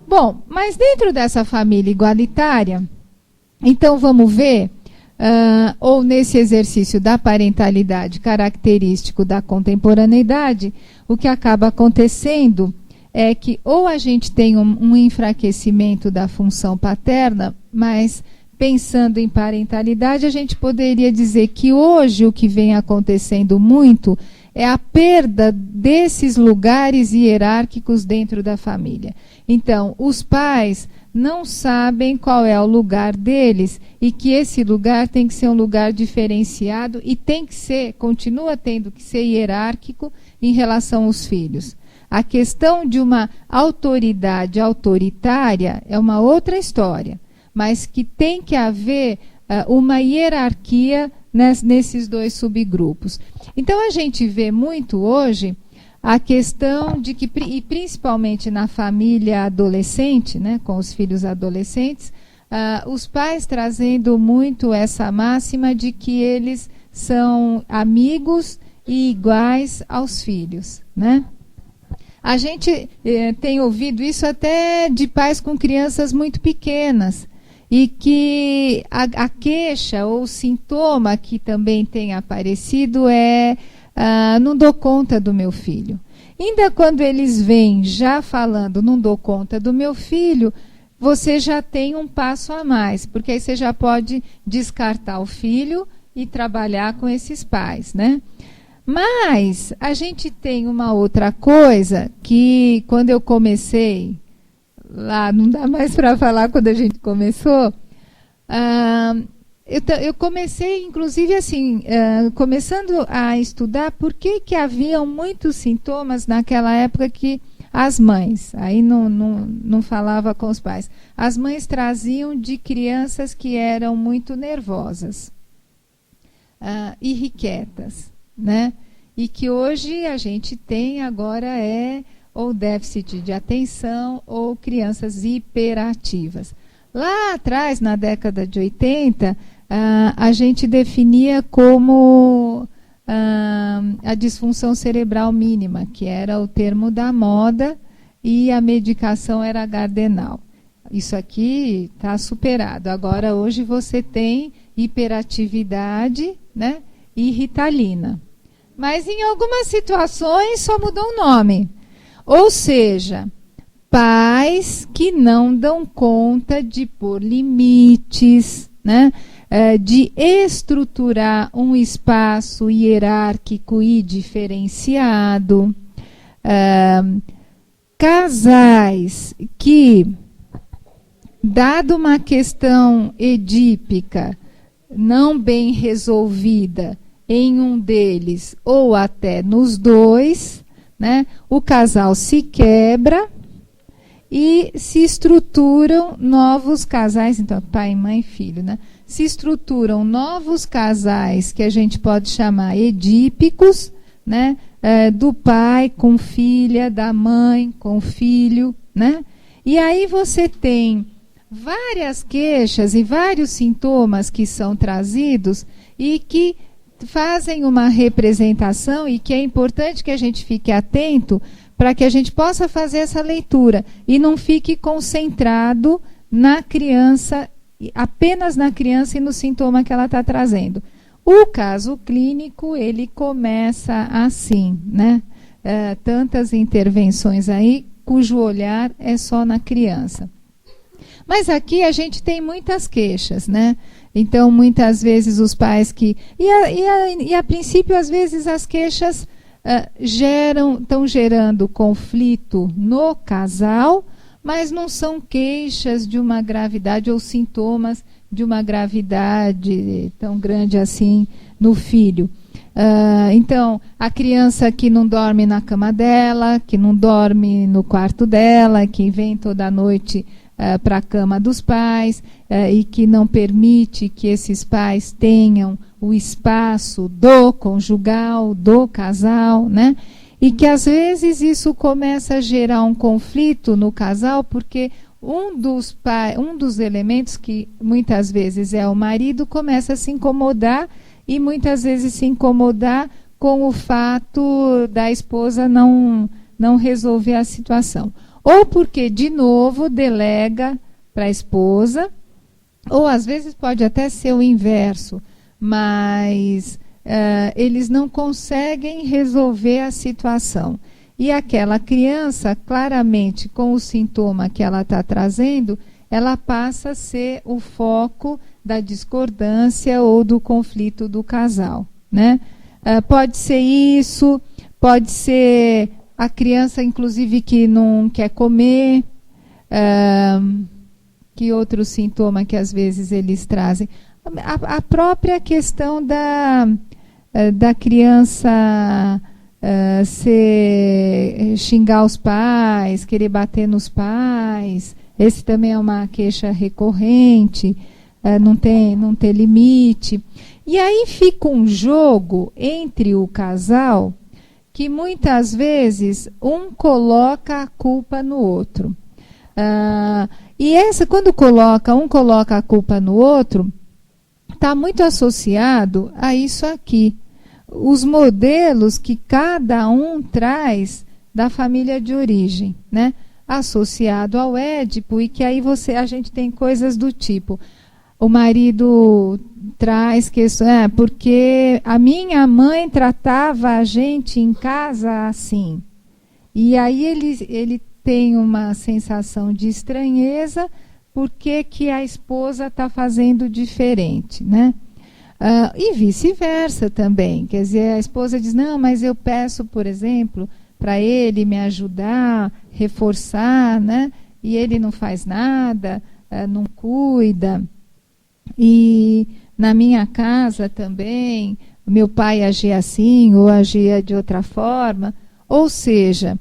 Bom, mas dentro dessa família igualitária, então vamos ver... ou nesse exercício da parentalidade característico da contemporaneidade, o que acaba acontecendo é que ou a gente tem um enfraquecimento da função paterna, mas pensando em parentalidade, a gente poderia dizer que hoje o que vem acontecendo muito é a perda desses lugares hierárquicos dentro da família. Então, os pais não sabem qual é o lugar deles e que esse lugar tem que ser um lugar diferenciado e tem que ser, continua tendo que ser hierárquico em relação aos filhos. A questão de uma autoridade autoritária é uma outra história, mas que tem que haver uma hierarquia nesses dois subgrupos. Então, a gente vê muito hoje a questão de que, e principalmente na família adolescente, né, com os filhos adolescentes, os pais trazendo muito essa máxima de que eles são amigos e iguais aos filhos, né? A gente tem ouvido isso até de pais com crianças muito pequenas, e que a queixa ou sintoma que também tem aparecido é não dou conta do meu filho. Ainda quando eles vêm já falando não dou conta do meu filho, você já tem um passo a mais, porque aí você já pode descartar o filho e trabalhar com esses pais, né? Mas a gente tem uma outra coisa que quando eu comecei, lá não dá mais para falar quando a gente começou, eu comecei inclusive assim, começando a estudar por que haviam muitos sintomas naquela época que as mães, aí não falava com os pais, as mães traziam de crianças que eram muito nervosas, irrequietas, né? E que hoje a gente tem agora ou déficit de atenção ou crianças hiperativas. Lá atrás, na década de 80, a gente definia como a disfunção cerebral mínima, que era o termo da moda, e a medicação era Gardenal. Isso aqui está superado. Agora, hoje, você tem hiperatividade, né, e Ritalina. Mas em algumas situações só mudou o nome. Ou seja, pais que não dão conta de pôr limites, né, de estruturar um espaço hierárquico e diferenciado. Casais que, dado uma questão edípica não bem resolvida em um deles ou até nos dois, né, o casal se quebra e se estruturam novos casais, então pai, mãe, filho, né? Se estruturam novos casais que a gente pode chamar edípicos, né? Do pai com filha, da mãe com filho, né? E aí você tem várias queixas e vários sintomas que são trazidos e que fazem uma representação e que é importante que a gente fique atento para que a gente possa fazer essa leitura e não fique concentrado na criança, apenas na criança e no sintoma que ela está trazendo. O caso clínico, ele começa assim, né? Tantas intervenções aí, cujo olhar é só na criança. Mas aqui a gente tem muitas queixas, né? Então, muitas vezes os pais que... E a princípio, às vezes, as queixas estão gerando conflito no casal, mas não são queixas de uma gravidade ou sintomas de uma gravidade tão grande assim no filho. Então, a criança que não dorme na cama dela, que não dorme no quarto dela, que vem toda noite para a cama dos pais e que não permite que esses pais tenham o espaço do conjugal, do casal, né? E que às vezes isso começa a gerar um conflito no casal, porque um dos elementos que muitas vezes é o marido começa a se incomodar e muitas vezes se incomodar com o fato da esposa não resolver a situação. Ou porque, de novo, delega para a esposa, ou às vezes pode até ser o inverso, mas eles não conseguem resolver a situação. E aquela criança, claramente, com o sintoma que ela está trazendo, ela passa a ser o foco da discordância ou do conflito do casal, né? Pode ser isso, pode ser a criança, inclusive, que não quer comer. Que outro sintoma que às vezes eles trazem? A própria questão da criança xingar os pais, querer bater nos pais. Esse também é uma queixa recorrente, não ter limite. E aí fica um jogo entre o casal que muitas vezes um coloca a culpa no outro. E quando um coloca a culpa no outro, está muito associado a isso aqui. Os modelos que cada um traz da família de origem, né? Associado ao Édipo, e que aí a gente tem coisas do tipo: o marido traz questões, porque a minha mãe tratava a gente em casa assim. E aí ele tem uma sensação de estranheza, porque que a esposa está fazendo diferente, né? E vice-versa também. Quer dizer, a esposa diz: não, mas eu peço, por exemplo, para ele me ajudar, reforçar, né? E ele não faz nada, não cuida. E na minha casa também, meu pai agia assim ou agia de outra forma. Ou seja,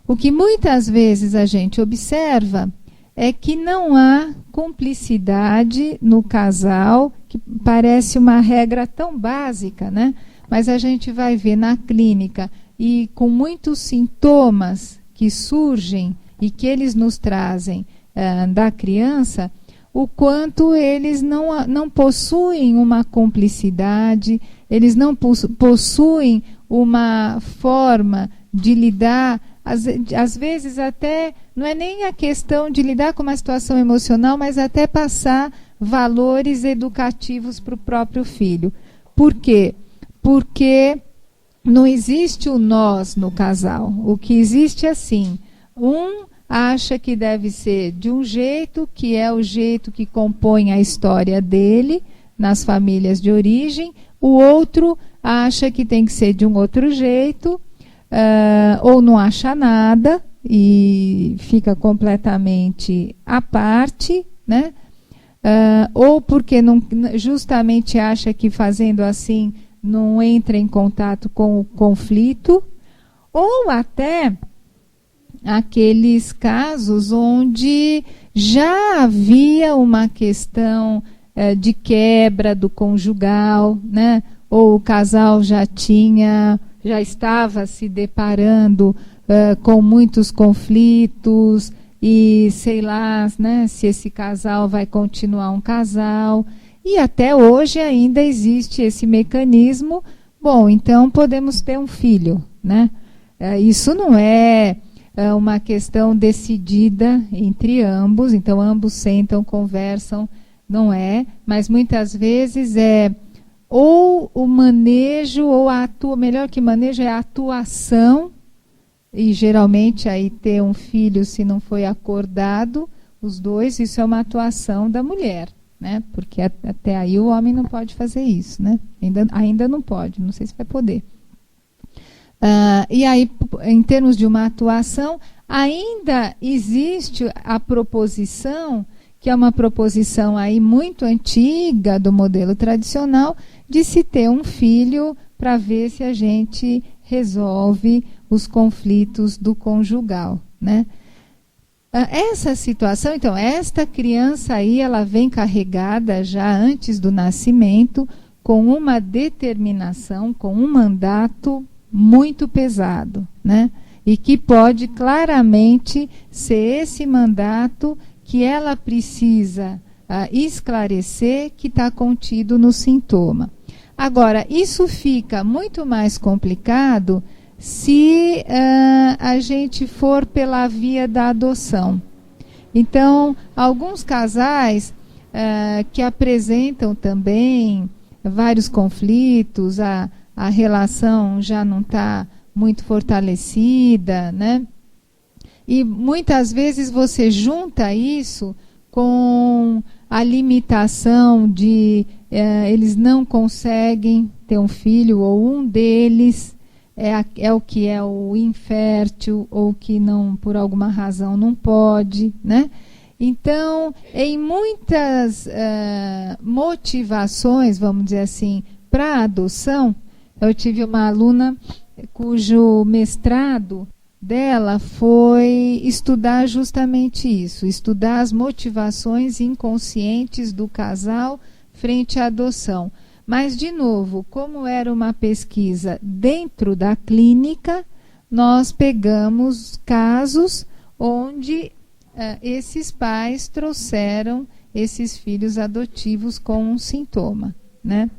o que muitas vezes a gente observa é que não há cumplicidade no casal, que parece uma regra tão básica, né? Mas a gente vai ver na clínica, e com muitos sintomas que surgem e que eles nos trazem da criança, o quanto eles não possuem uma cumplicidade, eles não possuem uma forma de lidar. Às vezes até não é nem a questão de lidar com uma situação emocional, mas até passar valores educativos para o próprio filho. Por quê? Porque não existe o nós no casal. O que existe é assim: um acha que deve ser de um jeito, que é o jeito que compõe a história dele nas famílias de origem, o outro acha que tem que ser de um outro jeito, ou não acha nada e fica completamente à parte, né? Ou porque justamente acha que fazendo assim não entra em contato com o conflito, ou até aqueles casos onde já havia uma questão de quebra do conjugal, né? Ou o casal já estava se deparando com muitos conflitos e sei lá, né, se esse casal vai continuar um casal. E até hoje ainda existe esse mecanismo. Bom, então podemos ter um filho, né? Isso não é uma questão decidida entre ambos, então ambos sentam, conversam, não é, mas muitas vezes ou o manejo, ou melhor que manejo, é a atuação, e geralmente aí ter um filho, se não foi acordado, os dois, isso é uma atuação da mulher, né? Porque até aí o homem não pode fazer isso, né? Ainda não pode, não sei se vai poder. E aí, em termos de uma atuação, ainda existe a proposição, que é uma proposição aí muito antiga do modelo tradicional, de se ter um filho para ver se a gente resolve os conflitos do conjugal, né? Essa situação, então, esta criança aí, ela vem carregada já antes do nascimento, com uma determinação, com um mandato muito pesado, né? E que pode claramente ser esse mandato que ela precisa esclarecer, que está contido no sintoma. Agora, isso fica muito mais complicado se a gente for pela via da adoção. Então, alguns casais que apresentam também vários conflitos, a relação já não está muito fortalecida, né? E muitas vezes você junta isso com a limitação de eles não conseguem ter um filho, ou um deles é o que é o infértil, ou que não, por alguma razão não pode, né? Então, em muitas motivações, vamos dizer assim, para a adoção, eu tive uma aluna cujo mestrado dela foi estudar justamente isso, estudar as motivações inconscientes do casal frente à adoção. Mas, de novo, como era uma pesquisa dentro da clínica, nós pegamos casos onde esses pais trouxeram esses filhos adotivos com um sintoma, né?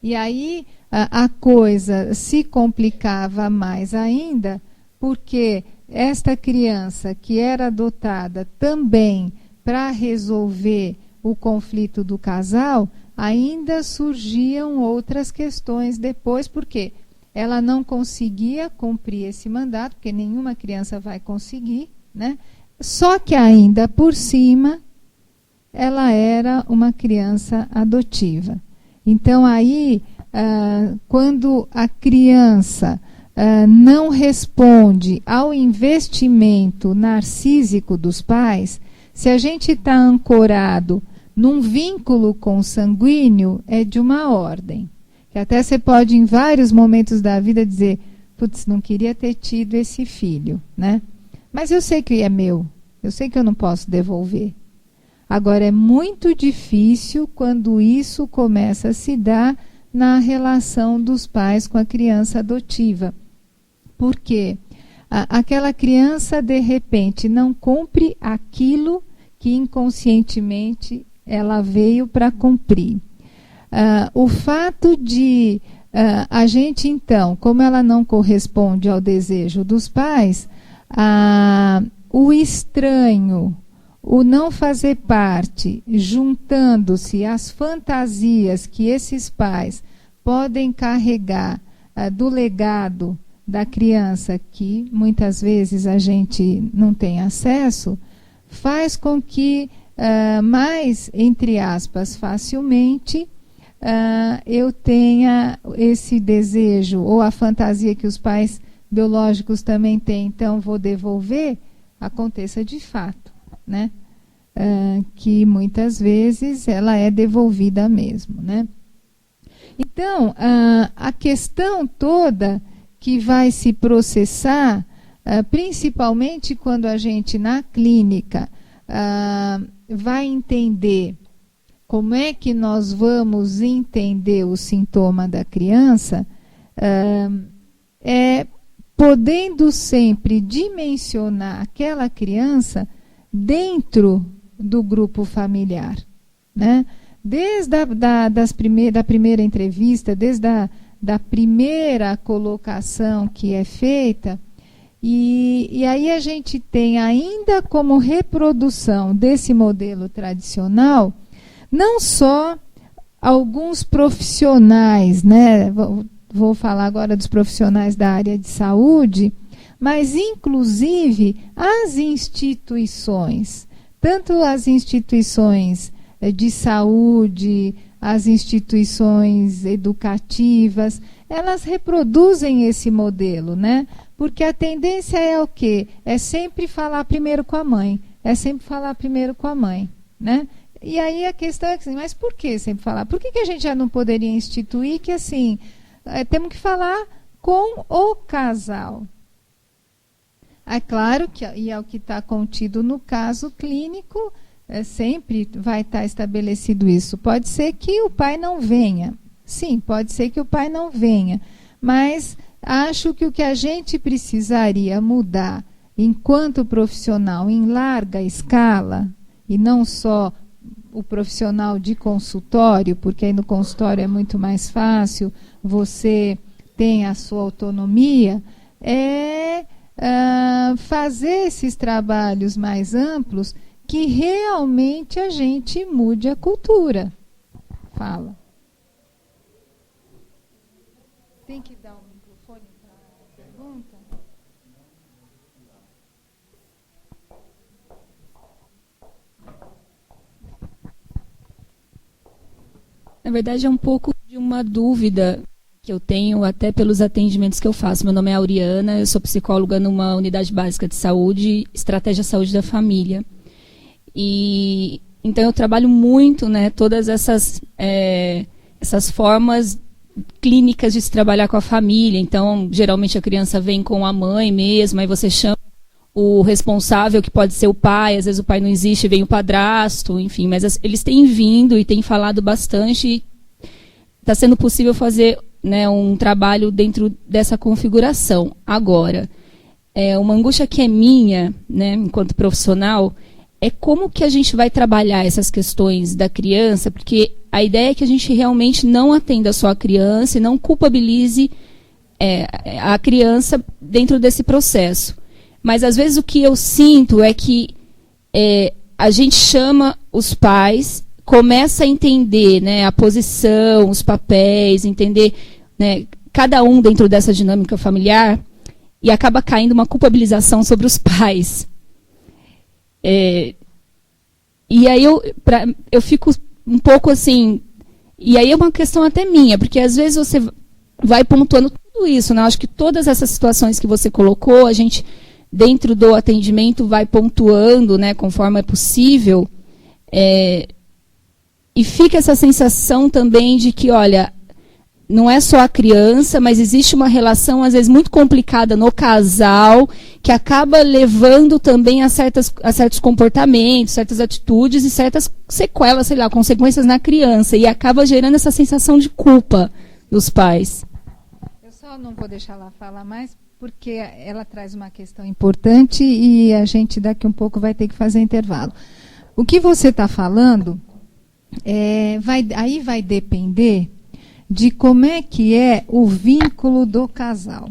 E aí a coisa se complicava mais ainda, porque esta criança que era adotada também para resolver o conflito do casal, ainda surgiam outras questões depois, porque ela não conseguia cumprir esse mandato, porque nenhuma criança vai conseguir, né? Só que ainda por cima, ela era uma criança adotiva. Então aí, quando a criança não responde ao investimento narcísico dos pais, se a gente está ancorado num vínculo consanguíneo, é de uma ordem. Que até você pode, em vários momentos da vida, dizer, putz, não queria ter tido esse filho, né? Mas eu sei que é meu, eu sei que eu não posso devolver. Agora, é muito difícil quando isso começa a se dar na relação dos pais com a criança adotiva. Por quê? Aquela criança, de repente, não cumpre aquilo que inconscientemente ela veio para cumprir. O fato de a gente, então, como ela não corresponde ao desejo dos pais, o estranho, o não fazer parte, juntando-se às fantasias que esses pais podem carregar do legado da criança, que muitas vezes a gente não tem acesso, faz com que, mais, entre aspas, facilmente, eu tenha esse desejo, ou a fantasia que os pais biológicos também têm, então vou devolver, aconteça de fato, né? Que muitas vezes ela é devolvida mesmo, né? Então, a questão toda que vai se processar, principalmente quando a gente na clínica vai entender como é que nós vamos entender o sintoma da criança, é podendo sempre dimensionar aquela criança dentro do grupo familiar, né? Desde da primeira entrevista, desde da primeira colocação que é feita, e aí a gente tem ainda como reprodução desse modelo tradicional, não só alguns profissionais, né? Vou falar agora dos profissionais da área de saúde, mas inclusive as instituições, tanto as instituições de saúde, as instituições educativas, elas reproduzem esse modelo, né? Porque a tendência é o quê? É sempre falar primeiro com a mãe, né? E aí a questão é assim, mas por que sempre falar? Por que a gente já não poderia instituir que assim, temos que falar com o casal? É claro que, e é o que está contido no caso clínico, sempre vai estar estabelecido isso. Pode ser que o pai não venha. Sim, pode ser que o pai não venha. Mas acho que o que a gente precisaria mudar enquanto profissional em larga escala, e não só o profissional de consultório, porque aí no consultório é muito mais fácil, você tem a sua autonomia, fazer esses trabalhos mais amplos que realmente a gente mude a cultura. Fala. Tem que dar o microfone para a pergunta? Na verdade, é um pouco de uma dúvida que eu tenho até pelos atendimentos que eu faço. Meu nome é Auriana, eu sou psicóloga numa unidade básica de saúde, estratégia saúde da família. Então eu trabalho muito, né, todas essas formas clínicas de se trabalhar com a família. Então, geralmente a criança vem com a mãe mesmo, aí você chama o responsável, que pode ser o pai, às vezes o pai não existe, vem o padrasto, enfim. Mas eles têm vindo e têm falado bastante, e está sendo possível fazer, né, um trabalho dentro dessa configuração. Agora, uma angústia que é minha, né, enquanto profissional, é como que a gente vai trabalhar essas questões da criança, porque a ideia é que a gente realmente não atenda só a criança e não culpabilize a criança dentro desse processo. Mas, às vezes, o que eu sinto é que a gente chama os pais, começa a entender, né, a posição, os papéis, entender, né, cada um dentro dessa dinâmica familiar, e acaba caindo uma culpabilização sobre os pais. E aí eu fico um pouco assim... E aí é uma questão até minha, porque às vezes você vai pontuando tudo isso, né? Eu acho que todas essas situações que você colocou, a gente, dentro do atendimento, vai pontuando, né, conforme é possível. E fica essa sensação também de que, olha, não é só a criança, mas existe uma relação, às vezes, muito complicada no casal, que acaba levando também a certos comportamentos, certas atitudes e certas sequelas, sei lá, consequências na criança. E acaba gerando essa sensação de culpa dos pais. Eu só não vou deixar ela falar mais, porque ela traz uma questão importante e a gente daqui um pouco vai ter que fazer intervalo. O que você está falando, aí vai depender de como é que é o vínculo do casal.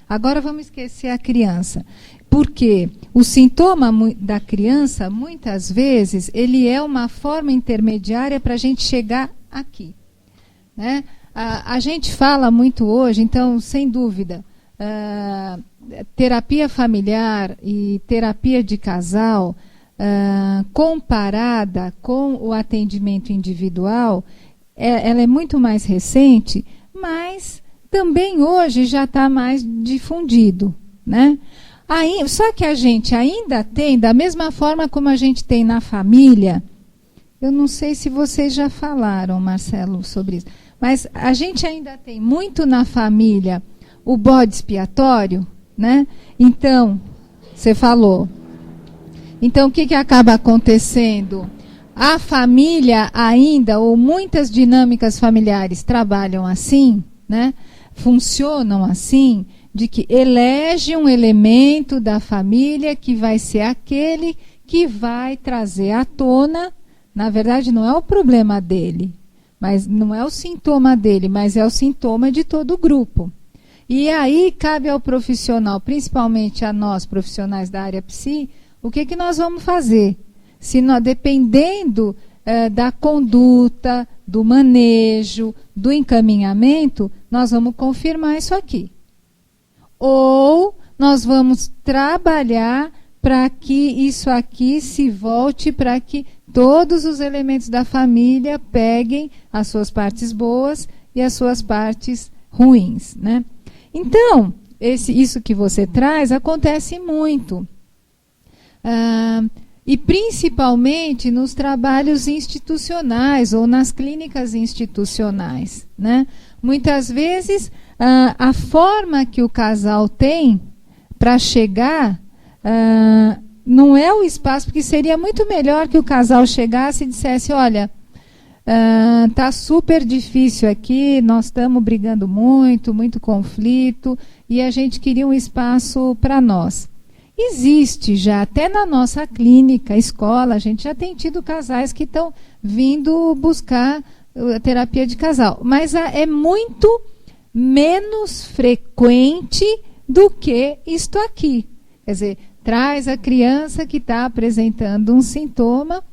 Agora vamos esquecer a criança, porque o sintoma da criança, muitas vezes, ele é uma forma intermediária para a gente chegar aqui, né? A gente fala muito hoje, então, sem dúvida, terapia familiar e terapia de casal, comparada com o atendimento individual, ela é muito mais recente, mas também hoje já está mais difundido, né? Só que a gente ainda tem, da mesma forma como a gente tem na família, eu não sei se vocês já falaram, Marcelo, sobre isso, mas a gente ainda tem muito na família o bode expiatório, né? Então, você falou. Então, o que acaba acontecendo? A família ainda, ou muitas dinâmicas familiares trabalham assim, né? Funcionam assim, de que elege um elemento da família que vai ser aquele que vai trazer à tona, na verdade não é o problema dele, mas não é o sintoma dele, mas é o sintoma de todo o grupo. E aí cabe ao profissional, principalmente a nós profissionais da área psi, o que nós vamos fazer? Se nós, dependendo da conduta, do manejo, do encaminhamento, nós vamos confirmar isso aqui. Ou nós vamos trabalhar para que isso aqui se volte, para que todos os elementos da família peguem as suas partes boas e as suas partes ruins, né? Então, isso que você traz acontece muito. E principalmente nos trabalhos institucionais ou nas clínicas institucionais, né? Muitas vezes a forma que o casal tem para chegar não é o espaço, porque seria muito melhor que o casal chegasse e dissesse, olha, tá super difícil aqui, nós estamos brigando muito conflito, e a gente queria um espaço para nós. Existe já, até na nossa clínica, escola, a gente já tem tido casais que estão vindo buscar a terapia de casal. Mas é muito menos frequente do que isto aqui. Quer dizer, traz a criança que está apresentando um sintoma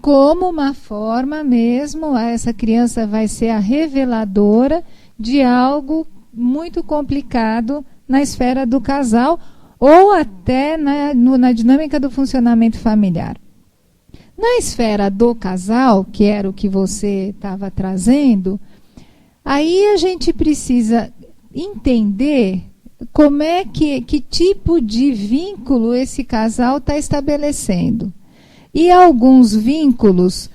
como uma forma mesmo, essa criança vai ser a reveladora de algo muito complicado na esfera do casal, ou até na dinâmica do funcionamento familiar. Na esfera do casal, que era o que você estava trazendo, aí a gente precisa entender como é que tipo de vínculo esse casal está estabelecendo. E alguns vínculos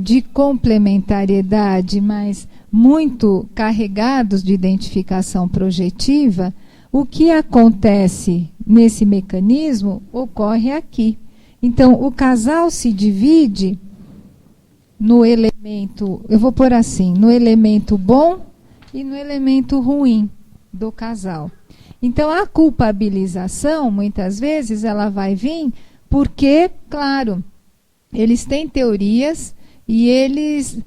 de complementariedade, mas muito carregados de identificação projetiva, o que acontece nesse mecanismo ocorre aqui. Então, o casal se divide no elemento, eu vou pôr assim, no elemento bom e no elemento ruim do casal. Então, a culpabilização, muitas vezes, ela vai vir porque, claro, eles têm teorias e eles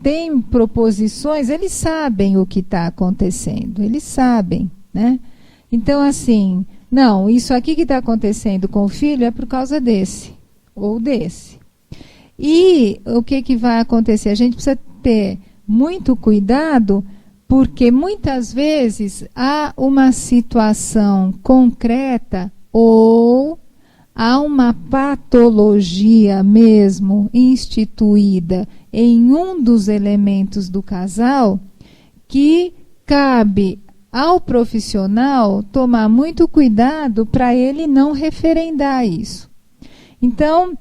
têm proposições, eles sabem o que está acontecendo, eles sabem, né? Então, assim, não, isso aqui que está acontecendo com o filho é por causa desse ou desse. E o que vai acontecer? A gente precisa ter muito cuidado, porque muitas vezes há uma situação concreta ou há uma patologia mesmo instituída em um dos elementos do casal que cabe ao profissional tomar muito cuidado para ele não referendar isso. Então,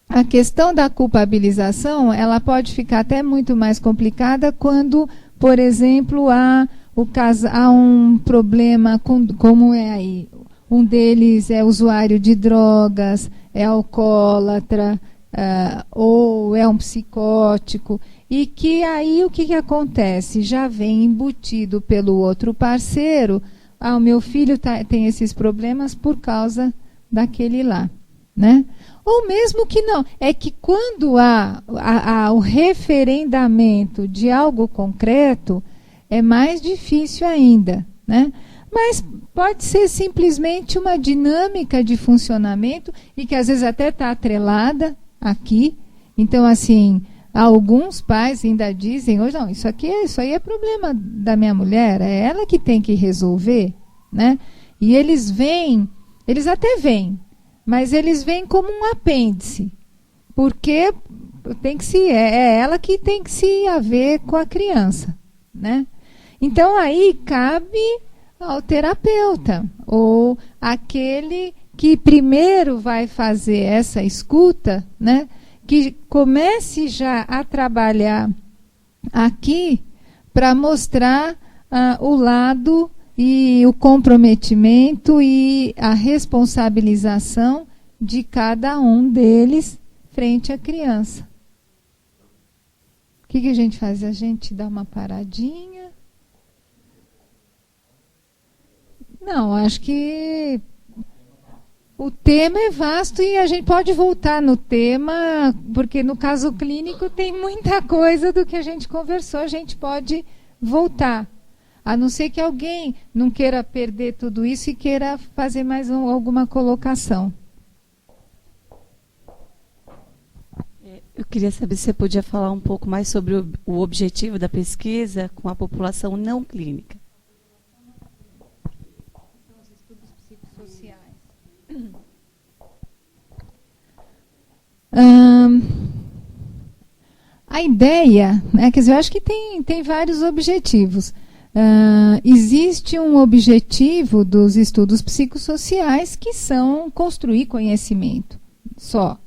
a questão da culpabilização, ela pode ficar até muito mais complicada quando, por exemplo, há um problema como é aí. Um deles é usuário de drogas, é alcoólatra, ou é um psicótico. E que aí o que acontece? Já vem embutido pelo outro parceiro, o meu filho tem esses problemas por causa daquele lá, né? Ou mesmo que não, é que quando há o referendamento de algo concreto, é mais difícil ainda, né? Mas pode ser simplesmente uma dinâmica de funcionamento e que às vezes até está atrelada aqui. Então, assim, alguns pais ainda dizem, hoje não, isso aí é problema da minha mulher, é ela que tem que resolver, né? E eles até vêm, mas eles vêm como um apêndice, porque é ela que tem que se haver com a criança, né? Então aí cabe ao terapeuta, ou aquele que primeiro vai fazer essa escuta, né? Que comece já a trabalhar aqui para mostrar o lado e o comprometimento e a responsabilização de cada um deles frente à criança. O que a gente faz? A gente dá uma paradinha? Não, acho que o tema é vasto e a gente pode voltar no tema, porque no caso clínico tem muita coisa do que a gente conversou, a gente pode voltar. A não ser que alguém não queira perder tudo isso e queira fazer mais alguma colocação. Eu queria saber se você podia falar um pouco mais sobre o objetivo da pesquisa com a população não clínica. Os estudos psicossociais. A ideia, né, quer dizer, eu acho que tem vários objetivos. Existe um objetivo dos estudos psicossociais que são construir conhecimento, só.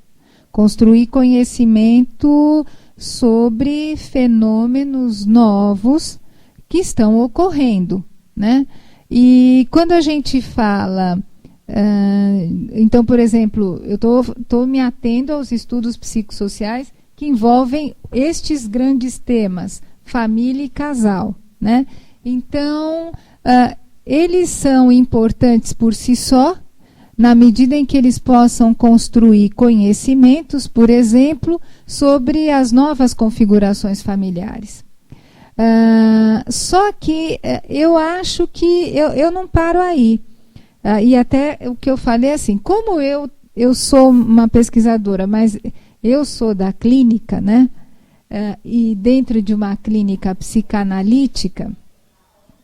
Construir conhecimento sobre fenômenos novos que estão ocorrendo, né? E quando a gente fala... então, por exemplo, eu estou me atendo aos estudos psicossociais que envolvem estes grandes temas, família e casal, né? Então, eles são importantes por si só, na medida em que eles possam construir conhecimentos, por exemplo, sobre as novas configurações familiares. Só que eu acho que eu não paro aí. E até o que eu falei assim, como eu sou uma pesquisadora, mas eu sou da clínica, né? E dentro de uma clínica psicanalítica,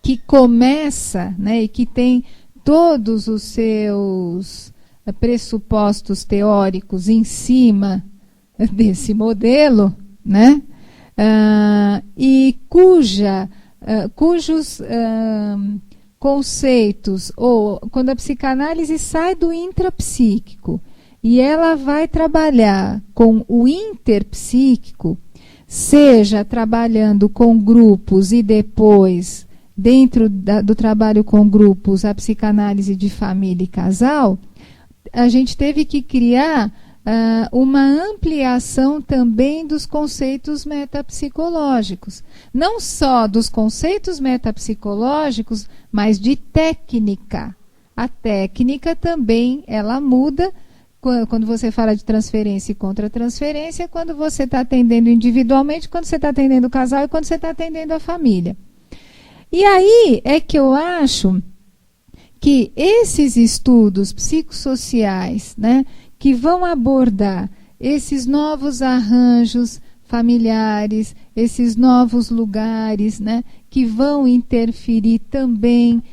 que começa, né, e que tem todos os seus pressupostos teóricos em cima desse modelo, né? E cujos conceitos, ou quando a psicanálise sai do intrapsíquico e ela vai trabalhar com o interpsíquico, seja trabalhando com grupos e depois, dentro do trabalho com grupos, a psicanálise de família e casal, a gente teve que criar uma ampliação também dos conceitos metapsicológicos. Não só dos conceitos metapsicológicos, mas de técnica. A técnica também, ela muda quando você fala de transferência e contra-transferência, quando você está atendendo individualmente, quando você está atendendo o casal e quando você está atendendo a família. E aí é que eu acho que esses estudos psicossociais, né, que vão abordar esses novos arranjos familiares, esses novos lugares, né, que vão interferir também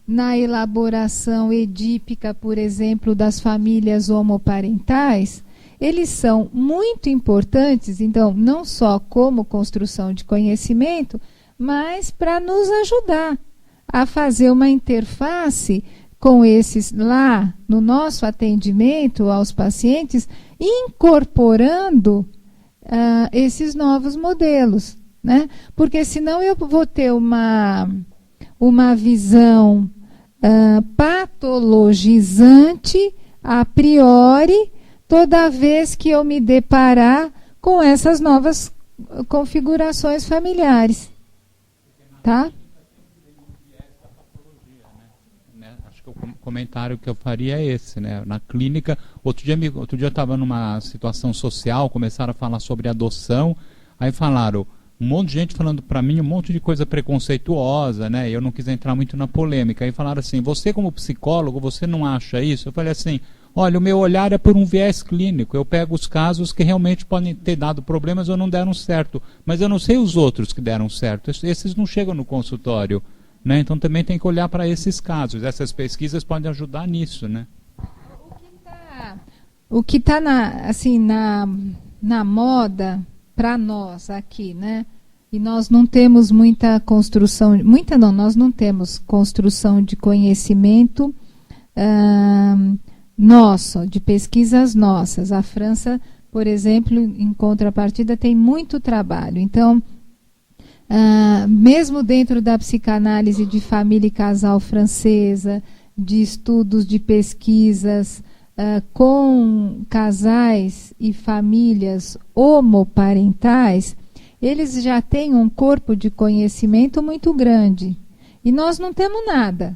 na elaboração edípica, por exemplo, das famílias homoparentais, eles são muito importantes, então, não só como construção de conhecimento, mas para nos ajudar a fazer uma interface com esses lá no nosso atendimento aos pacientes, incorporando esses novos modelos, né? Porque senão eu vou ter uma visão patologizante a priori toda vez que eu me deparar com essas novas configurações familiares, tá? O comentário que eu faria é esse, né? Na clínica, outro dia eu estava numa situação social, começaram a falar sobre adoção, aí falaram, um monte de gente falando para mim um monte de coisa preconceituosa, né? Eu não quis entrar muito na polêmica, aí falaram assim, você como psicólogo, você não acha isso? Eu falei assim, olha, o meu olhar é por um viés clínico, eu pego os casos que realmente podem ter dado problemas ou não deram certo, mas eu não sei os outros que deram certo, esses não chegam no consultório. Né? Então também tem que olhar para esses casos. Essas pesquisas podem ajudar nisso, né? O que está na moda para nós aqui, né? E nós não temos muita construção, nós não temos construção de conhecimento nosso, de pesquisas nossas. A França, por exemplo, em contrapartida, tem muito trabalho. Então, mesmo dentro da psicanálise de família e casal francesa, de estudos de pesquisas com casais e famílias homoparentais, eles já têm um corpo de conhecimento muito grande. E nós não temos nada.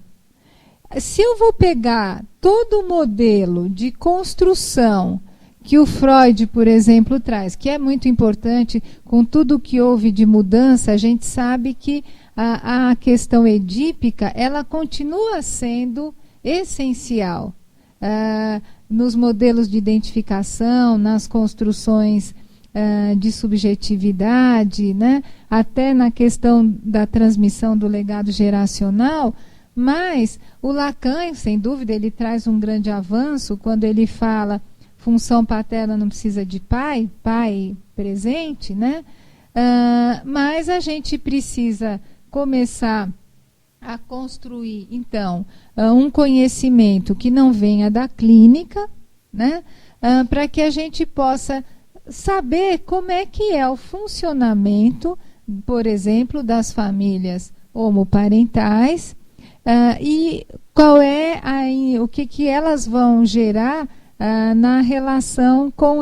Se eu vou pegar todo o modelo de construção que o Freud, por exemplo, traz, que é muito importante, com tudo que houve de mudança, a gente sabe que a questão edípica, ela continua sendo essencial nos modelos de identificação, nas construções de subjetividade, né? Até na questão da transmissão do legado geracional, mas o Lacan, sem dúvida, ele traz um grande avanço quando ele fala função paterna não precisa de pai presente, né? Mas a gente precisa começar a construir, então, um conhecimento que não venha da clínica, né? Para que a gente possa saber como é que é o funcionamento, por exemplo, das famílias homoparentais e qual é o que elas vão gerar na relação com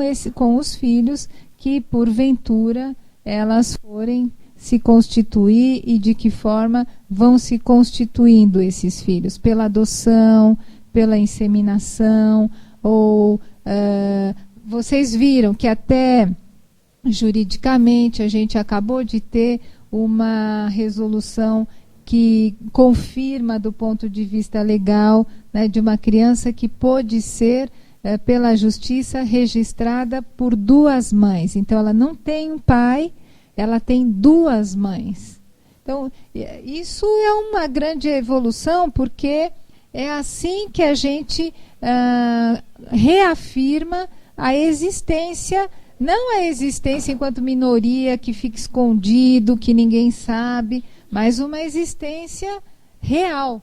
os filhos que, porventura, elas forem se constituir e de que forma vão se constituindo esses filhos, pela adoção, pela inseminação, ou vocês viram que até juridicamente a gente acabou de ter uma resolução que confirma do ponto de vista legal, né, de uma criança que pôde ser pela justiça registrada por duas mães. Então ela não tem um pai, ela tem duas mães. Então isso é uma grande evolução, porque é assim que a gente reafirma a existência, não a existência enquanto minoria que fica escondido, que ninguém sabe, mas uma existência real,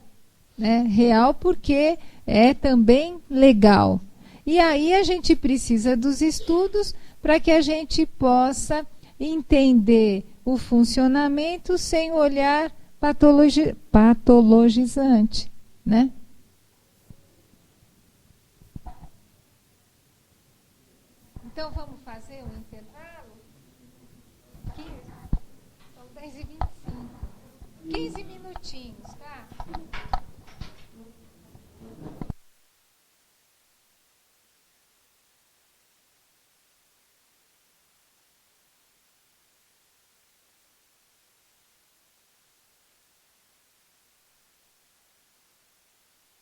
né? Real porque é também legal. E aí a gente precisa dos estudos para que a gente possa entender o funcionamento sem olhar patologizante, né? Então vamos fazer um intervalo? 15, são 10h25. 15 minutinhos, tá?